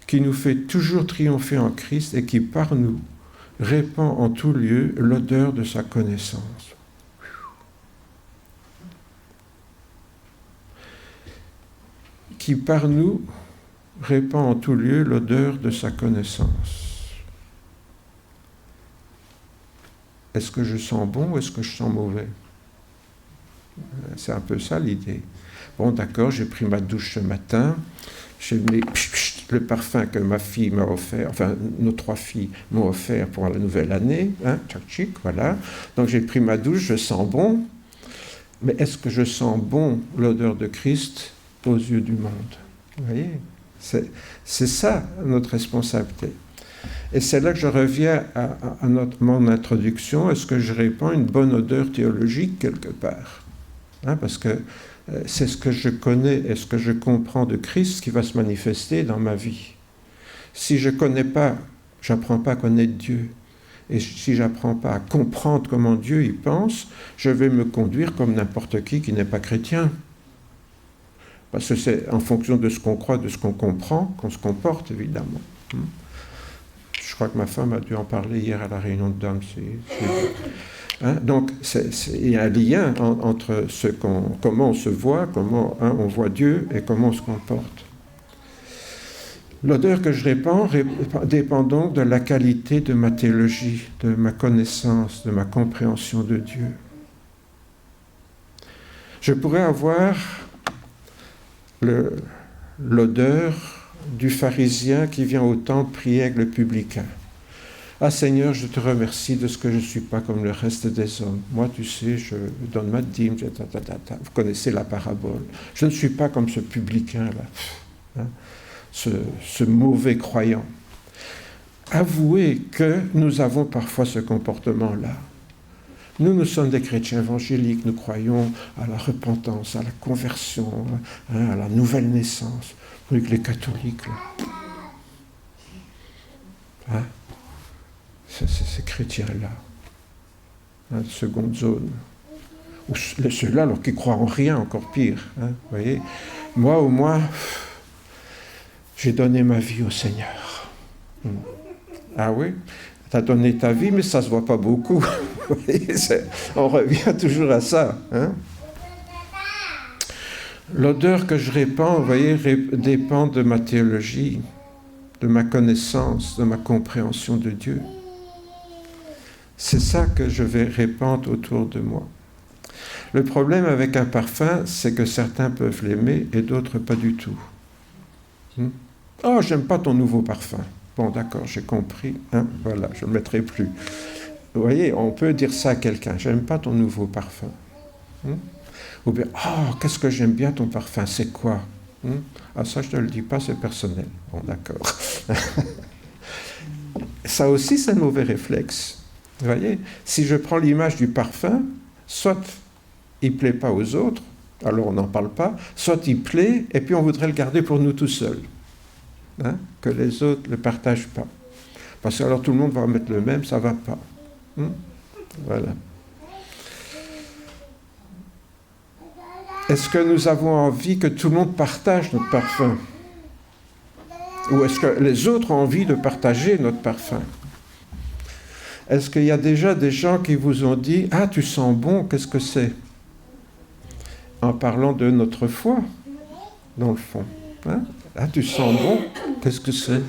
qui nous fait toujours triompher en Christ et qui, par nous, répand en tout lieu l'odeur de sa connaissance. » Qui, par nous, répand en tout lieu l'odeur de sa connaissance. Est-ce que je sens bon ou est-ce que je sens mauvais? C'est un peu ça l'idée. Bon, d'accord, j'ai pris ma douche ce matin, j'ai mis le parfum que ma fille m'a offert, enfin, nos 3 filles m'ont offert pour la nouvelle année, hein, tchac-tchic, voilà. Donc j'ai pris ma douche, je sens bon, mais est-ce que je sens bon l'odeur de Christ aux yeux du monde? Vous voyez, c'est ça notre responsabilité. Et c'est là que je reviens à mon introduction. Est-ce que je répands une bonne odeur théologique quelque part, hein, parce que c'est ce que je connais et ce que je comprends de Christ qui va se manifester dans ma vie. Si je ne connais pas, je n'apprends pas à connaître Dieu. Et si je n'apprends pas à comprendre comment Dieu y pense, je vais me conduire comme n'importe qui n'est pas chrétien. Parce que c'est en fonction de ce qu'on croit, de ce qu'on comprend, qu'on se comporte, évidemment. Je crois que ma femme a dû en parler hier à la réunion de dames. Hein? Donc, il y a un lien entre comment on se voit, comment on voit Dieu et comment on se comporte. L'odeur que je répands dépend donc de la qualité de ma théologie, de ma connaissance, de ma compréhension de Dieu. Je pourrais avoir l'odeur du pharisien qui vient au temple prier avec le publicain. Ah Seigneur, je te remercie de ce que je ne suis pas comme le reste des hommes. Moi, tu sais, je donne ma dîme, vous connaissez la parabole. Je ne suis pas comme ce publicain-là, hein, ce mauvais croyant. Avouez que nous avons parfois ce comportement-là. Nous sommes des chrétiens évangéliques, nous croyons à la repentance, à la conversion, hein, à la nouvelle naissance. Vous voyez que les catholiques, là, hein, ces chrétiens-là, hein, seconde zone, ou ceux-là alors qui croient en rien, encore pire. Hein, vous voyez, moi au moins, j'ai donné ma vie au Seigneur. Ah oui, tu as donné ta vie, mais ça ne se voit pas beaucoup. Vous voyez, on revient toujours à ça. Hein. L'odeur que je répands, vous voyez, dépend de ma théologie, de ma connaissance, de ma compréhension de Dieu. C'est ça que je vais répandre autour de moi. Le problème avec un parfum, c'est que certains peuvent l'aimer et d'autres pas du tout. Oh, j'aime pas ton nouveau parfum. Bon, d'accord, j'ai compris. Hein, voilà, je ne le mettrai plus. Vous voyez, on peut dire ça à quelqu'un. J'aime pas ton nouveau parfum. Ou bien, oh, qu'est-ce que j'aime bien ton parfum. C'est quoi? Ah, ça, je ne te le dis pas, c'est personnel. Bon, d'accord. Ça aussi, c'est un mauvais réflexe. Vous voyez, si je prends l'image du parfum, soit il ne plaît pas aux autres, alors on n'en parle pas, soit il plaît, et puis on voudrait le garder pour nous tout seuls. Hein, que les autres ne le partagent pas. Parce que alors tout le monde va mettre le même, ça ne va pas. Voilà. Est-ce que nous avons envie que tout le monde partage notre parfum? Ou est-ce que les autres ont envie de partager notre parfum? Est-ce qu'il y a déjà des gens qui vous ont dit « Ah, tu sens bon, qu'est-ce que c'est ?» En parlant de notre foi, dans le fond. Hein? « Ah, tu sens bon, qu'est-ce que c'est ?»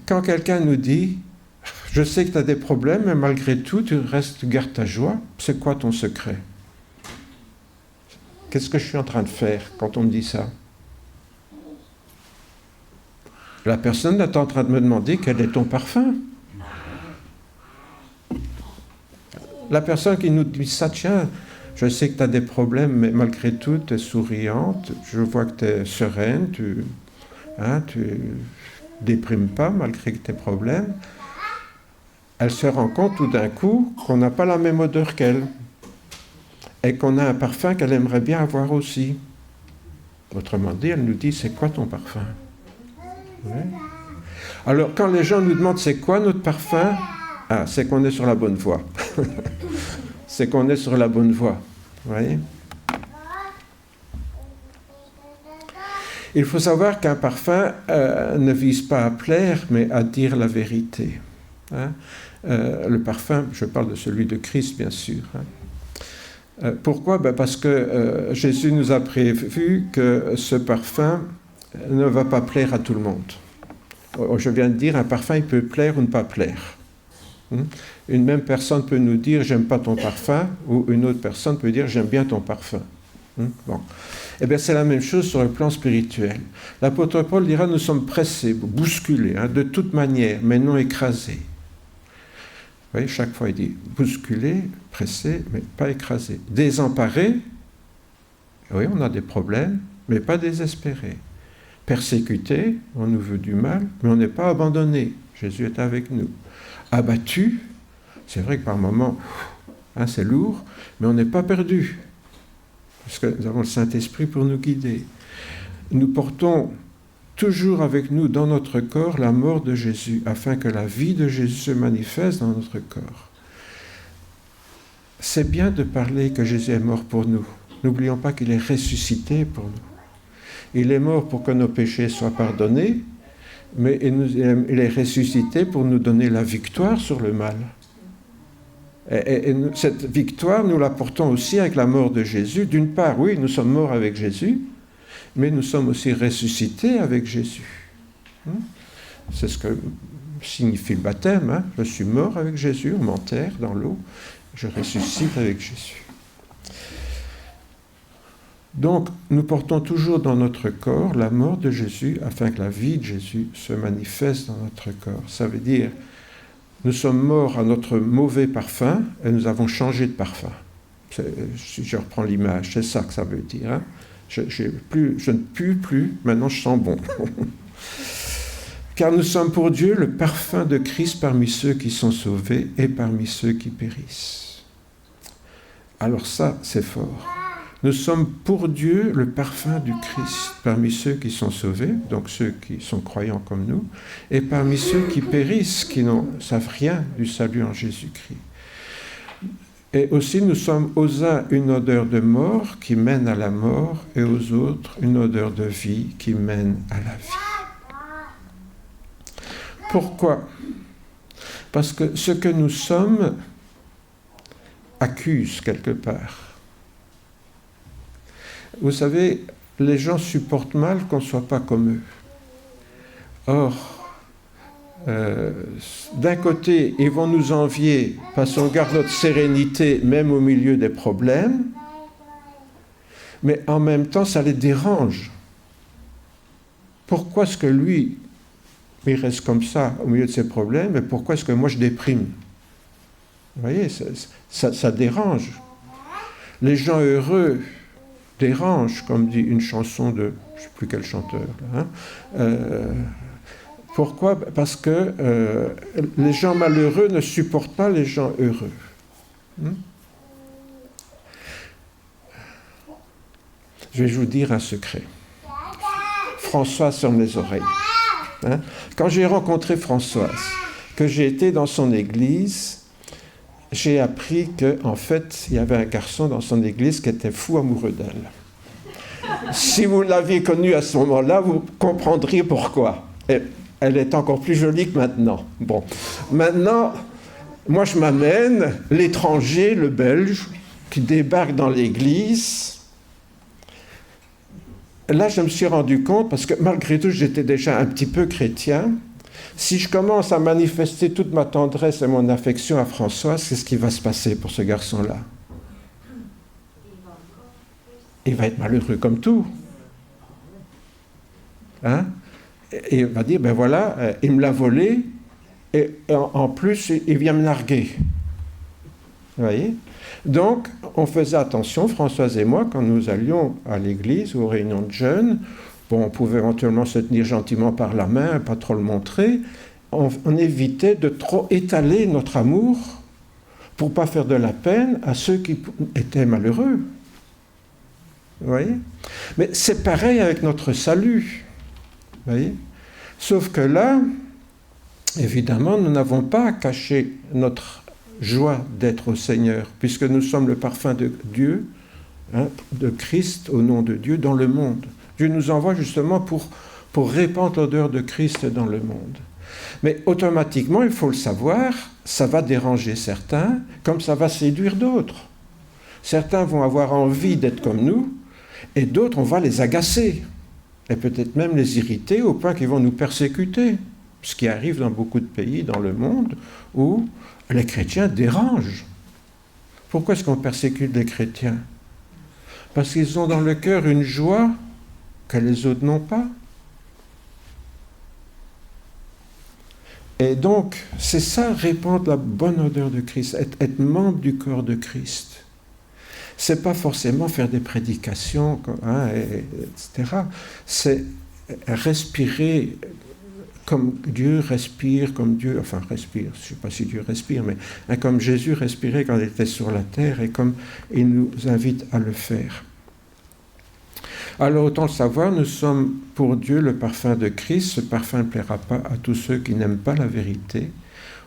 Quand quelqu'un nous dit « Je sais que tu as des problèmes, mais malgré tout, tu gardes ta joie. C'est quoi ton secret ?» Qu'est-ce que je suis en train de faire quand on me dit ça? La personne est en train de me demander quel est ton parfum. La personne qui nous dit ça, tiens, je sais que tu as des problèmes, mais malgré tout, tu es souriante, je vois que tu es sereine, tu déprimes pas malgré tes problèmes. Elle se rend compte tout d'un coup qu'on n'a pas la même odeur qu'elle et qu'on a un parfum qu'elle aimerait bien avoir aussi. Autrement dit, elle nous dit, c'est quoi ton parfum? Ouais. Alors, quand les gens nous demandent c'est quoi notre parfum, c'est qu'on est sur la bonne voie. C'est qu'on est sur la bonne voie. Vous voyez? Il faut savoir qu'un parfum ne vise pas à plaire, mais à dire la vérité. Hein? Le parfum, je parle de celui de Christ, bien sûr. Hein? Pourquoi? Parce que Jésus nous a prévu que ce parfum ne va pas plaire à tout le monde. Je viens de dire, un parfum, il peut plaire ou ne pas plaire. Une même personne peut nous dire « j'aime pas ton parfum » ou une autre personne peut dire « j'aime bien ton parfum ». Bon. Eh bien, c'est la même chose sur le plan spirituel. L'apôtre Paul dira « nous sommes pressés, bousculés, de toute manière, mais non écrasés ». Vous voyez, chaque fois il dit « bousculés, pressés, mais pas écrasés ». Désemparés, oui, on a des problèmes, mais pas désespérés. Persécutés, on nous veut du mal, mais on n'est pas abandonnés. Jésus est avec nous. Abattus, c'est vrai que par moments, c'est lourd, mais on n'est pas perdu, parce que nous avons le Saint-Esprit pour nous guider. Nous portons toujours avec nous dans notre corps la mort de Jésus, afin que la vie de Jésus se manifeste dans notre corps. C'est bien de parler que Jésus est mort pour nous. N'oublions pas qu'il est ressuscité pour nous. Il est mort pour que nos péchés soient pardonnés, mais il est ressuscité pour nous donner la victoire sur le mal. Et cette victoire, nous la portons aussi avec la mort de Jésus. D'une part, oui, nous sommes morts avec Jésus, mais nous sommes aussi ressuscités avec Jésus. C'est ce que signifie le baptême. Je suis mort avec Jésus, on m'enterre dans l'eau, je ressuscite avec Jésus. Donc, nous portons toujours dans notre corps la mort de Jésus afin que la vie de Jésus se manifeste dans notre corps. Ça veut dire, nous sommes morts à notre mauvais parfum et nous avons changé de parfum. Si je reprends l'image, c'est ça que ça veut dire. Hein? Je ne pue plus, maintenant je sens bon. Car nous sommes pour Dieu le parfum de Christ parmi ceux qui sont sauvés et parmi ceux qui périssent. Alors ça, c'est fort. Nous sommes pour Dieu le parfum du Christ parmi ceux qui sont sauvés, donc ceux qui sont croyants comme nous, et parmi ceux qui périssent, qui ne savent rien du salut en Jésus-Christ. Et aussi nous sommes aux uns une odeur de mort qui mène à la mort, et aux autres une odeur de vie qui mène à la vie. Pourquoi? Parce que ce que nous sommes accuse quelque part. Vous savez, les gens supportent mal qu'on ne soit pas comme eux. Or, d'un côté, ils vont nous envier parce qu'on garde notre sérénité même au milieu des problèmes, mais en même temps, ça les dérange pourquoi est-ce que lui, il reste comme ça au milieu de ses problèmes, et pourquoi est-ce que moi je déprime? Vous voyez, ça dérange. Les gens heureux dérangent, comme dit une chanson de, je ne sais plus quel chanteur. Là, pourquoi? Parce que les gens malheureux ne supportent pas les gens heureux. Je vais vous dire un secret. Françoise sur mes oreilles. Quand j'ai rencontré Françoise, que j'ai été dans son église, j'ai appris qu'en fait, il y avait un garçon dans son église qui était fou amoureux d'elle. Si vous l'aviez connue à ce moment-là, vous comprendriez pourquoi. Et elle est encore plus jolie que maintenant. Bon, maintenant, moi je m'amène l'étranger, le Belge, qui débarque dans l'église. Là, je me suis rendu compte, parce que malgré tout, j'étais déjà un petit peu chrétien. Si je commence à manifester toute ma tendresse et mon affection à Françoise, qu'est-ce qui va se passer pour ce garçon-là? Il va être malheureux comme tout. Et il va dire, ben voilà, il me l'a volé, et en plus, il vient me narguer. Vous voyez? Donc, on faisait attention, Françoise et moi, quand nous allions à l'église ou aux réunions de jeunes. Bon, on pouvait éventuellement se tenir gentiment par la main, pas trop le montrer. On évitait de trop étaler notre amour pour ne pas faire de la peine à ceux qui étaient malheureux. Vous voyez? Mais c'est pareil avec notre salut. Vous voyez? Sauf que là, évidemment, nous n'avons pas à cacher notre joie d'être au Seigneur, puisque nous sommes le parfum de Dieu, de Christ au nom de Dieu dans le monde. Dieu nous envoie justement pour répandre l'odeur de Christ dans le monde. Mais automatiquement, il faut le savoir, ça va déranger certains, comme ça va séduire d'autres. Certains vont avoir envie d'être comme nous, et d'autres, on va les agacer, et peut-être même les irriter au point qu'ils vont nous persécuter. Ce qui arrive dans beaucoup de pays dans le monde où les chrétiens dérangent. Pourquoi est-ce qu'on persécute les chrétiens? Parce qu'ils ont dans le cœur une joie que les autres n'ont pas. Et donc, c'est ça, répandre la bonne odeur de Christ, être membre du corps de Christ. C'est pas forcément faire des prédications, etc. C'est respirer comme Dieu respire, comme Dieu, enfin respire, je ne sais pas si Dieu respire, mais comme Jésus respirait quand il était sur la terre et comme il nous invite à le faire. Alors autant le savoir, nous sommes pour Dieu le parfum de Christ. Ce parfum ne plaira pas à tous ceux qui n'aiment pas la vérité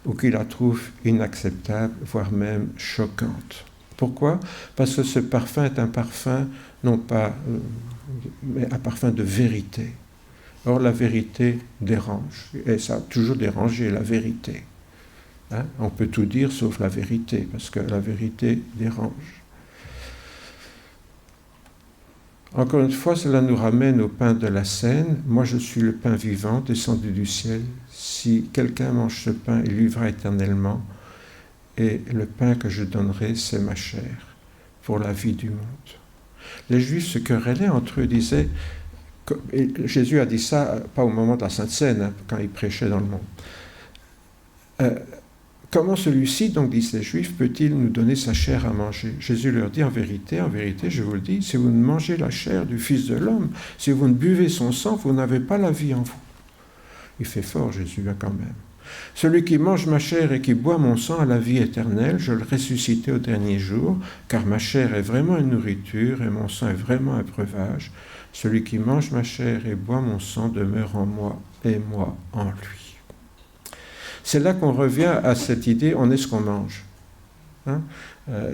ou qui la trouvent inacceptable, voire même choquante. Pourquoi? Parce que ce parfum est un parfum, non pas, mais un parfum de vérité. Or, la vérité dérange, et ça a toujours dérangé, la vérité. On peut tout dire sauf la vérité, parce que la vérité dérange. Encore une fois, cela nous ramène au pain de la scène. Moi, je suis le pain vivant, descendu du ciel. Si quelqu'un mange ce pain, il vivra éternellement. Et le pain que je donnerai, c'est ma chair, pour la vie du monde. Les Juifs se querellaient entre eux, disaient... Et Jésus a dit ça, pas au moment de la Sainte Seine, quand il prêchait dans le monde. Comment celui-ci, donc disent les Juifs, peut-il nous donner sa chair à manger? Jésus leur dit, en vérité, je vous le dis, si vous ne mangez la chair du Fils de l'homme, si vous ne buvez son sang, vous n'avez pas la vie en vous. Il fait fort, Jésus, quand même. Celui qui mange ma chair et qui boit mon sang a la vie éternelle, je le ressusciterai au dernier jour, car ma chair est vraiment une nourriture et mon sang est vraiment un breuvage. Celui qui mange ma chair et boit mon sang demeure en moi et moi en lui. C'est là qu'on revient à cette idée, on est ce qu'on mange.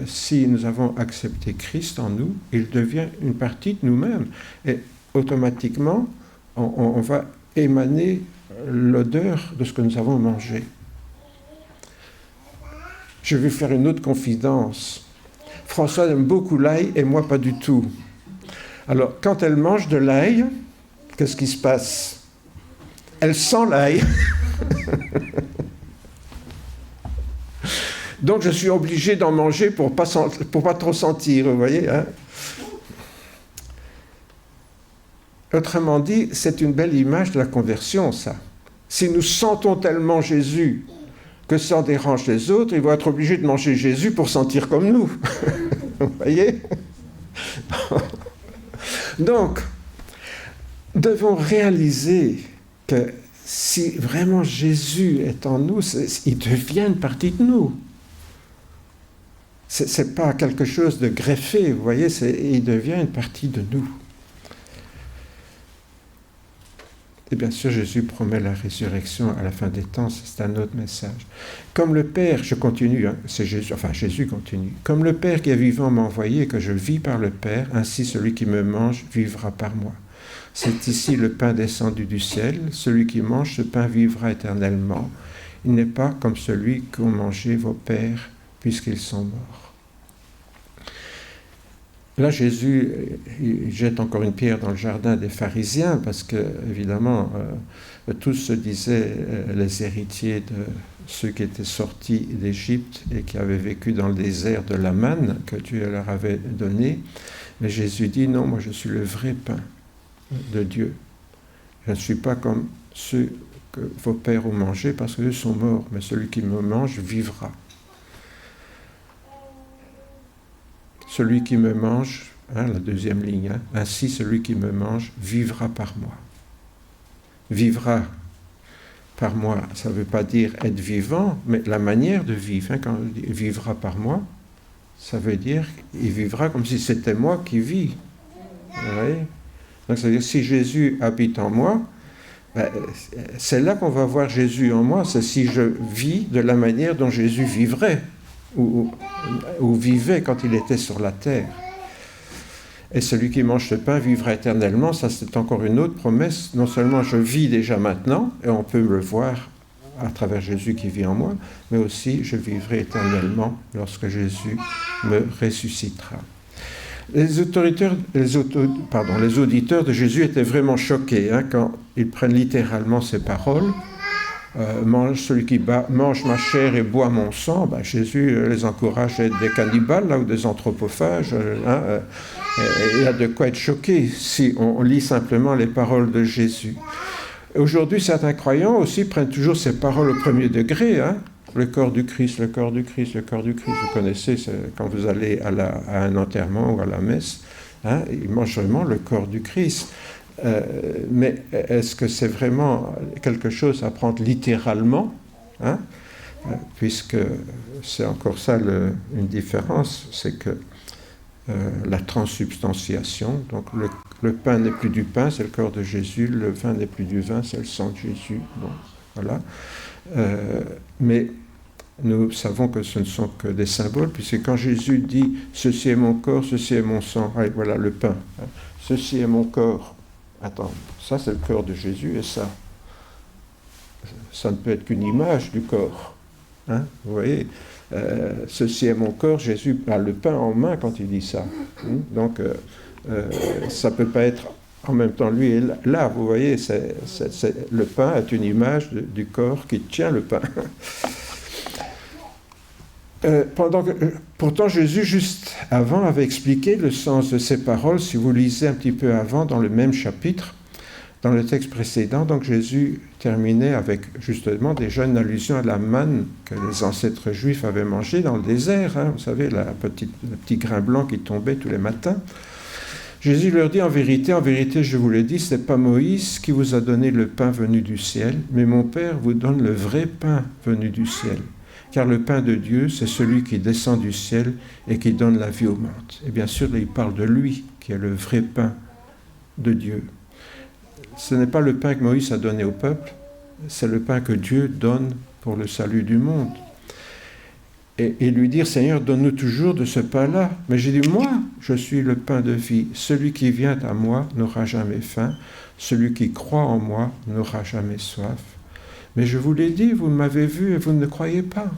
Si nous avons accepté Christ en nous, il devient une partie de nous-mêmes. Et automatiquement, on va émaner l'odeur de ce que nous avons mangé. Je vais faire une autre confidence. Françoise aime beaucoup l'ail et moi pas du tout. Alors, quand elle mange de l'ail, qu'est-ce qui se passe? Elle sent l'ail. Donc, je suis obligé d'en manger pour pas trop sentir, vous voyez, Autrement dit, c'est une belle image de la conversion, ça. Si nous sentons tellement Jésus que ça dérange les autres, ils vont être obligés de manger Jésus pour sentir comme nous. Vous voyez? Donc, nous devons réaliser que si vraiment Jésus est en nous, il devient une partie de nous. Ce n'est pas quelque chose de greffé, vous voyez, il devient une partie de nous. Et bien sûr, Jésus promet la résurrection à la fin des temps, c'est un autre message. Comme le Père, je continue, hein, c'est Jésus, enfin Jésus continue. Comme le Père qui est vivant m'a envoyé et que je vis par le Père, ainsi celui qui me mange vivra par moi. C'est ici le pain descendu du ciel, celui qui mange ce pain vivra éternellement. Il n'est pas comme celui qu'ont mangé vos pères, puisqu'ils sont morts. Là, Jésus il jette encore une pierre dans le jardin des pharisiens, parce que, évidemment, tous se disaient les héritiers de ceux qui étaient sortis d'Égypte et qui avaient vécu dans le désert de la manne que Dieu leur avait donné. Mais Jésus dit, non, moi je suis le vrai pain de Dieu. Je ne suis pas comme ceux que vos pères ont mangé, parce qu'eux sont morts, mais celui qui me mange vivra. Celui qui me mange, la deuxième ligne, ainsi celui qui me mange vivra par moi. Vivra par moi, ça ne veut pas dire être vivant, mais la manière de vivre. Quand on dit vivra par moi, ça veut dire il vivra comme si c'était moi qui vis. Vous voyez? Donc ça veut dire si Jésus habite en moi, c'est là qu'on va voir Jésus en moi, c'est si je vis de la manière dont Jésus vivrait. Ou vivait quand il était sur la terre. Et celui qui mange ce pain vivra éternellement, ça c'est encore une autre promesse. Non seulement je vis déjà maintenant, et on peut le voir à travers Jésus qui vit en moi, mais aussi je vivrai éternellement lorsque Jésus me ressuscitera. Les auditeurs de Jésus étaient vraiment choqués quand ils prennent littéralement ces paroles. Celui qui mange ma chair et boit mon sang, Jésus les encourage à être des cannibales ou des anthropophages. Il y a de quoi être choqué si on lit simplement les paroles de Jésus. Aujourd'hui, certains croyants aussi prennent toujours ces paroles au premier degré. Le corps du Christ, le corps du Christ, le corps du Christ. Vous connaissez, quand vous allez à un enterrement ou à la messe, ils mangent vraiment le corps du Christ. Mais est-ce que c'est vraiment quelque chose à prendre littéralement, puisque c'est encore ça une différence, c'est que la transsubstantiation, donc le pain n'est plus du pain, c'est le corps de Jésus, le vin n'est plus du vin, c'est le sang de Jésus. Bon, voilà. Mais nous savons que ce ne sont que des symboles, puisque quand Jésus dit « ceci est mon corps, ceci est mon sang », voilà le pain, ceci est mon corps. Attends, ça c'est le corps de Jésus et ça ne peut être qu'une image du corps. Vous voyez, ceci est mon corps, Jésus a le pain en main quand il dit ça. Donc, ça ne peut pas être en même temps lui et là, vous voyez, le pain est une image du corps qui tient le pain. Pourtant, Jésus, juste avant, avait expliqué le sens de ces paroles. Si vous lisez un petit peu avant, dans le même chapitre, dans le texte précédent, donc Jésus terminait avec justement déjà une allusion à la manne que les ancêtres juifs avaient mangée dans le désert. Vous savez, le petit grain blanc qui tombait tous les matins. Jésus leur dit, en vérité, je vous le dis, ce n'est pas Moïse qui vous a donné le pain venu du ciel, mais mon Père vous donne le vrai pain venu du ciel. Car le pain de Dieu, c'est celui qui descend du ciel et qui donne la vie au monde. Et bien sûr, il parle de lui, qui est le vrai pain de Dieu. Ce n'est pas le pain que Moïse a donné au peuple, c'est le pain que Dieu donne pour le salut du monde. Et lui dire, Seigneur, donne-nous toujours de ce pain-là. Mais j'ai dit, moi, je suis le pain de vie. Celui qui vient à moi n'aura jamais faim. Celui qui croit en moi n'aura jamais soif. Mais je vous l'ai dit, vous m'avez vu et vous ne croyez pas.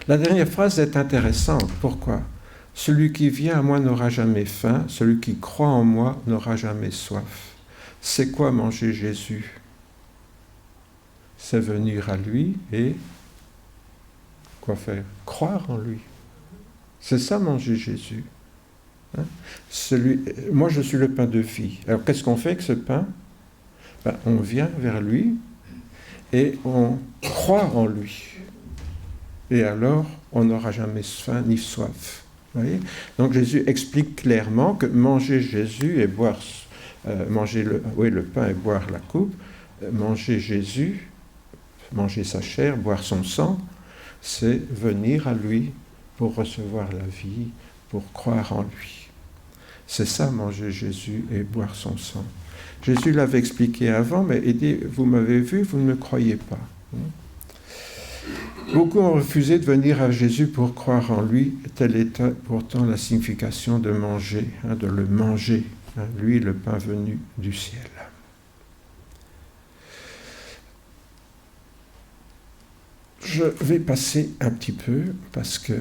La dernière phrase est intéressante. Pourquoi ? Celui qui vient à moi n'aura jamais faim. Celui qui croit en moi n'aura jamais soif. C'est quoi manger Jésus ? C'est venir à lui et quoi faire ? Croire en lui. C'est ça manger Jésus. Hein. Moi, je suis le pain de vie. Alors, qu'est-ce qu'on fait avec ce pain? On vient vers lui et on croit en lui. Et alors, on n'aura jamais faim ni soif. Vous voyez? Donc, Jésus explique clairement que manger Jésus et boire, manger le pain et boire la coupe, manger Jésus, manger sa chair, boire son sang, c'est venir à lui pour recevoir la vie, pour croire en lui. C'est ça, manger Jésus et boire son sang. Jésus l'avait expliqué avant, mais il dit, vous m'avez vu, vous ne me croyez pas. Beaucoup ont refusé de venir à Jésus pour croire en lui. Telle est pourtant la signification de manger, de le manger. Lui, le pain venu du ciel. Je vais passer un petit peu parce que,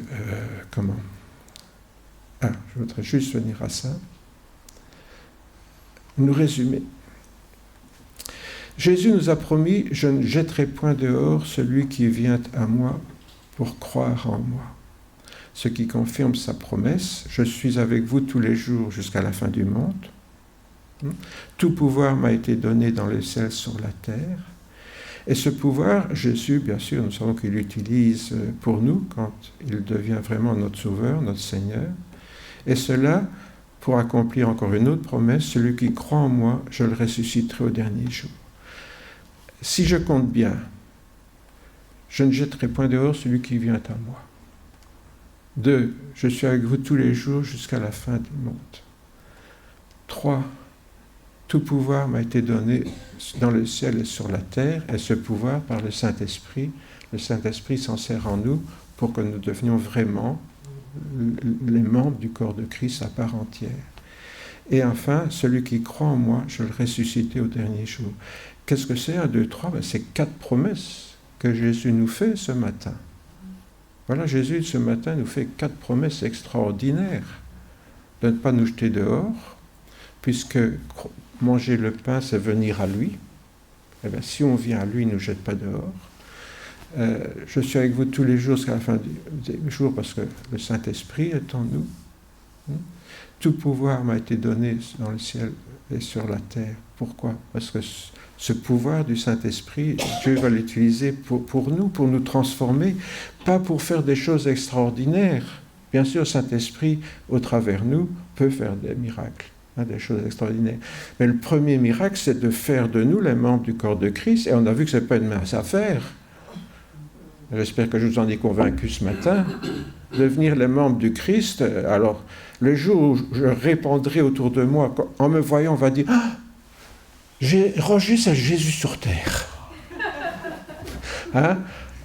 je voudrais juste venir à ça. Nous résumer. Jésus nous a promis, je ne jetterai point dehors celui qui vient à moi pour croire en moi. Ce qui confirme sa promesse, je suis avec vous tous les jours jusqu'à la fin du monde. Tout pouvoir m'a été donné dans le ciel sur la terre. Et ce pouvoir, Jésus, bien sûr, nous savons qu'il l'utilise pour nous quand il devient vraiment notre Sauveur, notre Seigneur. Et cela pour accomplir encore une autre promesse, celui qui croit en moi, je le ressusciterai au dernier jour. Si je compte bien, je ne jetterai point dehors celui qui vient à moi. 2, je suis avec vous tous les jours jusqu'à la fin du monde. 3, tout pouvoir m'a été donné dans le ciel et sur la terre, et ce pouvoir par le Saint-Esprit s'en sert en nous pour que nous devenions vraiment les membres du corps de Christ à part entière. Et enfin, celui qui croit en moi, je le ressusciterai au dernier jour. Qu'est-ce que c'est 1, 2, 3 ? C'est 4 promesses que Jésus nous fait ce matin. Voilà, Jésus ce matin nous fait 4 promesses extraordinaires. De ne pas nous jeter dehors, puisque manger le pain, c'est venir à lui. Eh bien, si on vient à lui, il ne nous jette pas dehors. Je suis avec vous tous les jours jusqu'à la fin du jour parce que le Saint-Esprit est en nous. Tout pouvoir m'a été donné dans le ciel et sur la terre. Pourquoi ? Parce que ce pouvoir du Saint-Esprit, Dieu va l'utiliser pour nous transformer, pas pour faire des choses extraordinaires. Bien sûr, le Saint-Esprit, au travers nous, peut faire des miracles, des choses extraordinaires. Mais le premier miracle, c'est de faire de nous les membres du corps de Christ. Et on a vu que ce n'est pas une mince affaire. J'espère que je vous en ai convaincu ce matin. Devenir les membres du Christ, alors, le jour où je répandrai autour de moi, en me voyant, on va dire Roger, c'est Jésus sur terre.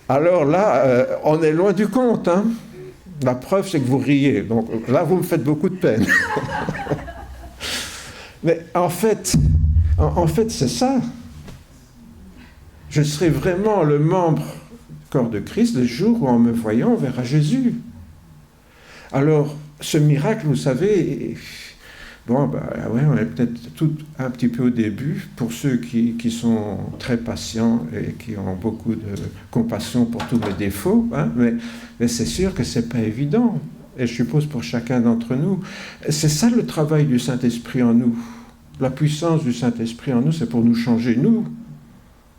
Alors là, on est loin du compte. La preuve, c'est que vous riez. Donc là, vous me faites beaucoup de peine. Mais en fait, c'est ça. Je serai vraiment le membre corps de Christ le jour où, en me voyant, on verra Jésus. Alors, ce miracle, vous savez, on est peut-être tout un petit peu au début, pour ceux qui sont très patients et qui ont beaucoup de compassion pour tous mes défauts, mais c'est sûr que c'est pas évident, et je suppose pour chacun d'entre nous. C'est ça le travail du Saint-Esprit en nous. La puissance du Saint-Esprit en nous, c'est pour nous changer, nous,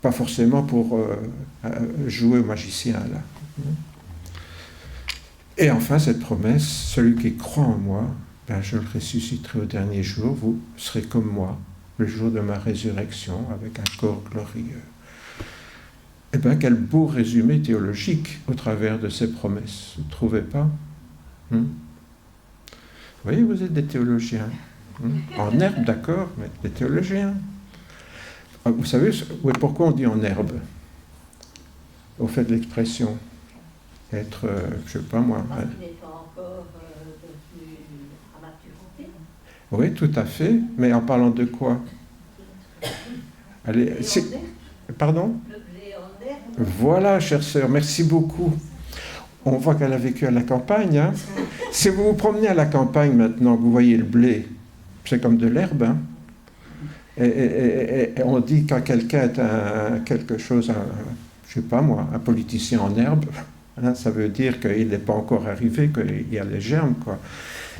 pas forcément pour jouer au magicien, là. Et enfin, cette promesse, celui qui croit en moi, je le ressusciterai au dernier jour, vous serez comme moi, le jour de ma résurrection, avec un corps glorieux. Eh bien, quel beau résumé théologique au travers de ces promesses, vous ne trouvez pas ? Vous voyez, vous êtes des théologiens. En herbe, d'accord, mais des théologiens. Vous savez pourquoi on dit en herbe ? Au fait de l'expression. Être, je ne sais pas moi... Il n'est pas encore devenu à maturité. Oui, tout à fait. Mais en parlant de quoi ? Allez, pardon ? Le blé en herbe. Voilà, chère sœur, merci beaucoup. On voit qu'elle a vécu à la campagne. Si vous vous promenez à la campagne maintenant, vous voyez le blé, c'est comme de l'herbe. Et on dit quand quelqu'un est quelque chose, je ne sais pas moi, un politicien en herbe, ça veut dire qu'il n'est pas encore arrivé, qu'il y a les germes, quoi.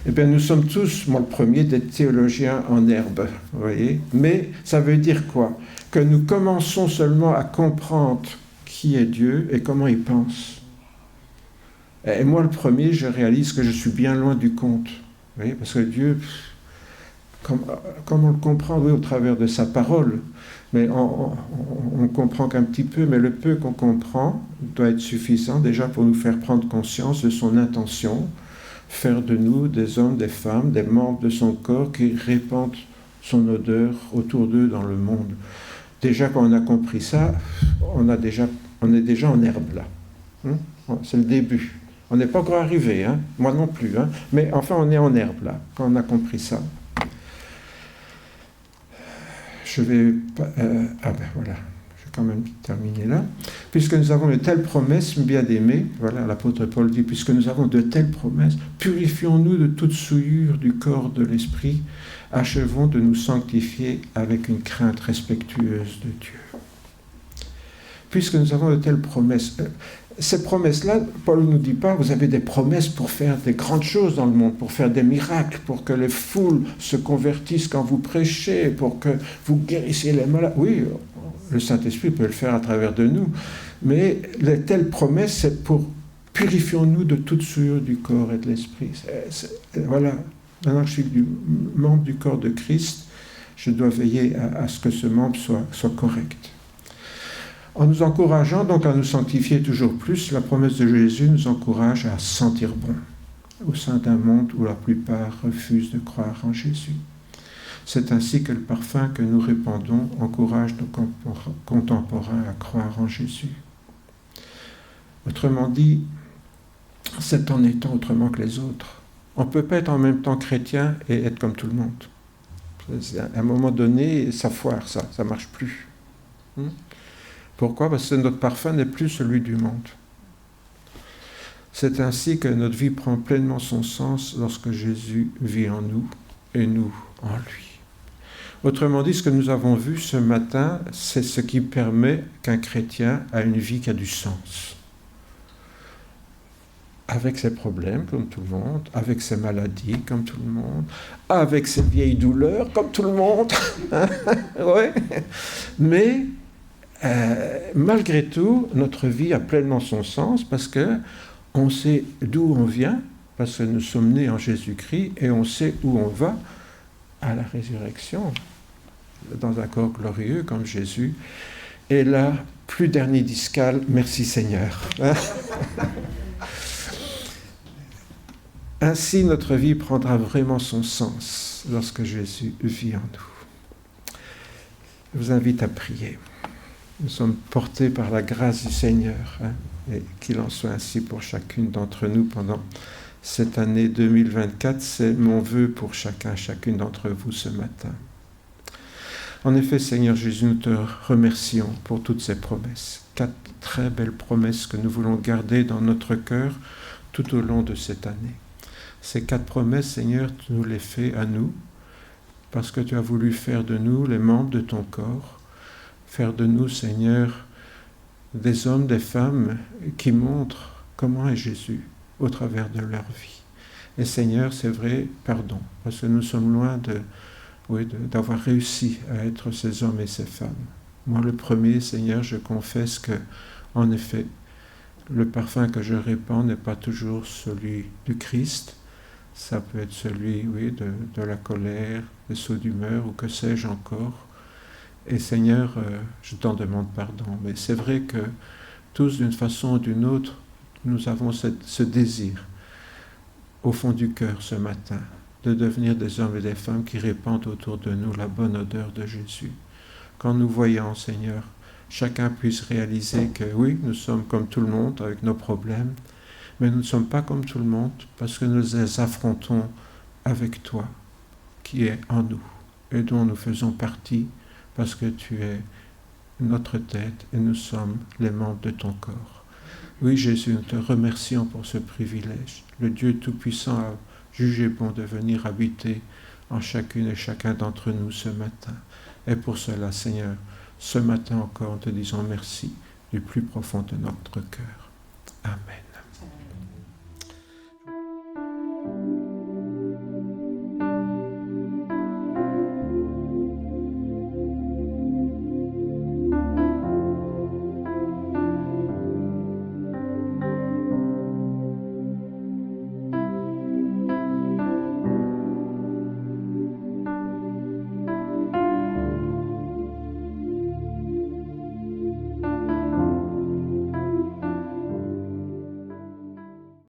Eh bien, nous sommes tous, moi le premier, des théologiens en herbe, vous voyez. Mais ça veut dire quoi? Que nous commençons seulement à comprendre qui est Dieu et comment il pense. Et moi le premier, je réalise que je suis bien loin du compte. Vous voyez, parce que Dieu, comme on le comprend, oui, au travers de sa parole, mais on comprend qu'un petit peu, mais le peu qu'on comprend doit être suffisant déjà pour nous faire prendre conscience de son intention, faire de nous des hommes, des femmes, des membres de son corps qui répandent son odeur autour d'eux dans le monde. Déjà, quand on a compris ça, on est déjà en herbe là. C'est le début. On n'est pas encore arrivé, hein? Moi non plus, hein? Mais enfin, on est en herbe là, quand on a compris ça. Je vais... voilà. Quand même terminer là. Puisque nous avons de telles promesses, bien-aimés, voilà, l'apôtre Paul dit, puisque nous avons de telles promesses, purifions-nous de toute souillure du corps de l'esprit, achevons de nous sanctifier avec une crainte respectueuse de Dieu. Puisque nous avons de telles promesses, ces promesses-là, Paul ne nous dit pas, vous avez des promesses pour faire des grandes choses dans le monde, pour faire des miracles, pour que les foules se convertissent quand vous prêchez, pour que vous guérissiez les malades. Oui, le Saint-Esprit peut le faire à travers de nous, mais les telles promesses, c'est pour purifions-nous de toute souillure du corps et de l'esprit. Voilà, maintenant que je suis membre du corps de Christ, je dois veiller à ce que ce membre soit correct. En nous encourageant donc à nous sanctifier toujours plus, la promesse de Jésus nous encourage à sentir bon au sein d'un monde où la plupart refusent de croire en Jésus. C'est ainsi que le parfum que nous répandons encourage nos contemporains à croire en Jésus. Autrement dit, c'est en étant autrement que les autres. On ne peut pas être en même temps chrétien et être comme tout le monde. À un moment donné, ça foire, ça ne marche plus. Pourquoi? Parce que notre parfum n'est plus celui du monde. C'est ainsi que notre vie prend pleinement son sens lorsque Jésus vit en nous et nous en lui. Autrement dit, ce que nous avons vu ce matin, c'est ce qui permet qu'un chrétien ait une vie qui a du sens. Avec ses problèmes, comme tout le monde, avec ses maladies, comme tout le monde, avec ses vieilles douleurs, comme tout le monde. Ouais. Mais malgré tout, notre vie a pleinement son sens parce qu'on sait d'où on vient, parce que nous sommes nés en Jésus-Christ et on sait où on va à la résurrection, dans un corps glorieux comme Jésus. Et là, plus dernier discal, merci Seigneur. Ainsi, notre vie prendra vraiment son sens lorsque Jésus vit en nous. Je vous invite à prier. Nous sommes portés par la grâce du Seigneur, et qu'il en soit ainsi pour chacune d'entre nous pendant cette année 2024. C'est mon vœu pour chacune d'entre vous ce matin. En effet, Seigneur Jésus, nous te remercions pour toutes ces promesses. 4 très belles promesses que nous voulons garder dans notre cœur tout au long de cette année. Ces 4 promesses, Seigneur, tu nous les fais à nous, parce que tu as voulu faire de nous les membres de ton corps, faire de nous, Seigneur, des hommes, des femmes qui montrent comment est Jésus au travers de leur vie. Et Seigneur, c'est vrai, pardon, parce que nous sommes loin d'avoir réussi à être ces hommes et ces femmes. Moi, le premier, Seigneur, je confesse que, en effet, le parfum que je répands n'est pas toujours celui du Christ. Ça peut être celui, de la colère, des sauts d'humeur, ou que sais-je encore. Et Seigneur, je t'en demande pardon. Mais c'est vrai que tous, d'une façon ou d'une autre, nous avons ce désir, au fond du cœur ce matin, de devenir des hommes et des femmes qui répandent autour de nous la bonne odeur de Jésus. Quand nous voyons, Seigneur, chacun puisse réaliser que oui, nous sommes comme tout le monde avec nos problèmes, mais nous ne sommes pas comme tout le monde parce que nous les affrontons avec toi, qui est en nous et dont nous faisons partie parce que tu es notre tête et nous sommes les membres de ton corps. Oui, Jésus, nous te remercions pour ce privilège. Le Dieu Tout-Puissant a jugé bon de venir habiter en chacune et chacun d'entre nous ce matin. Et pour cela, Seigneur, ce matin encore, nous te disons merci du plus profond de notre cœur. Amen.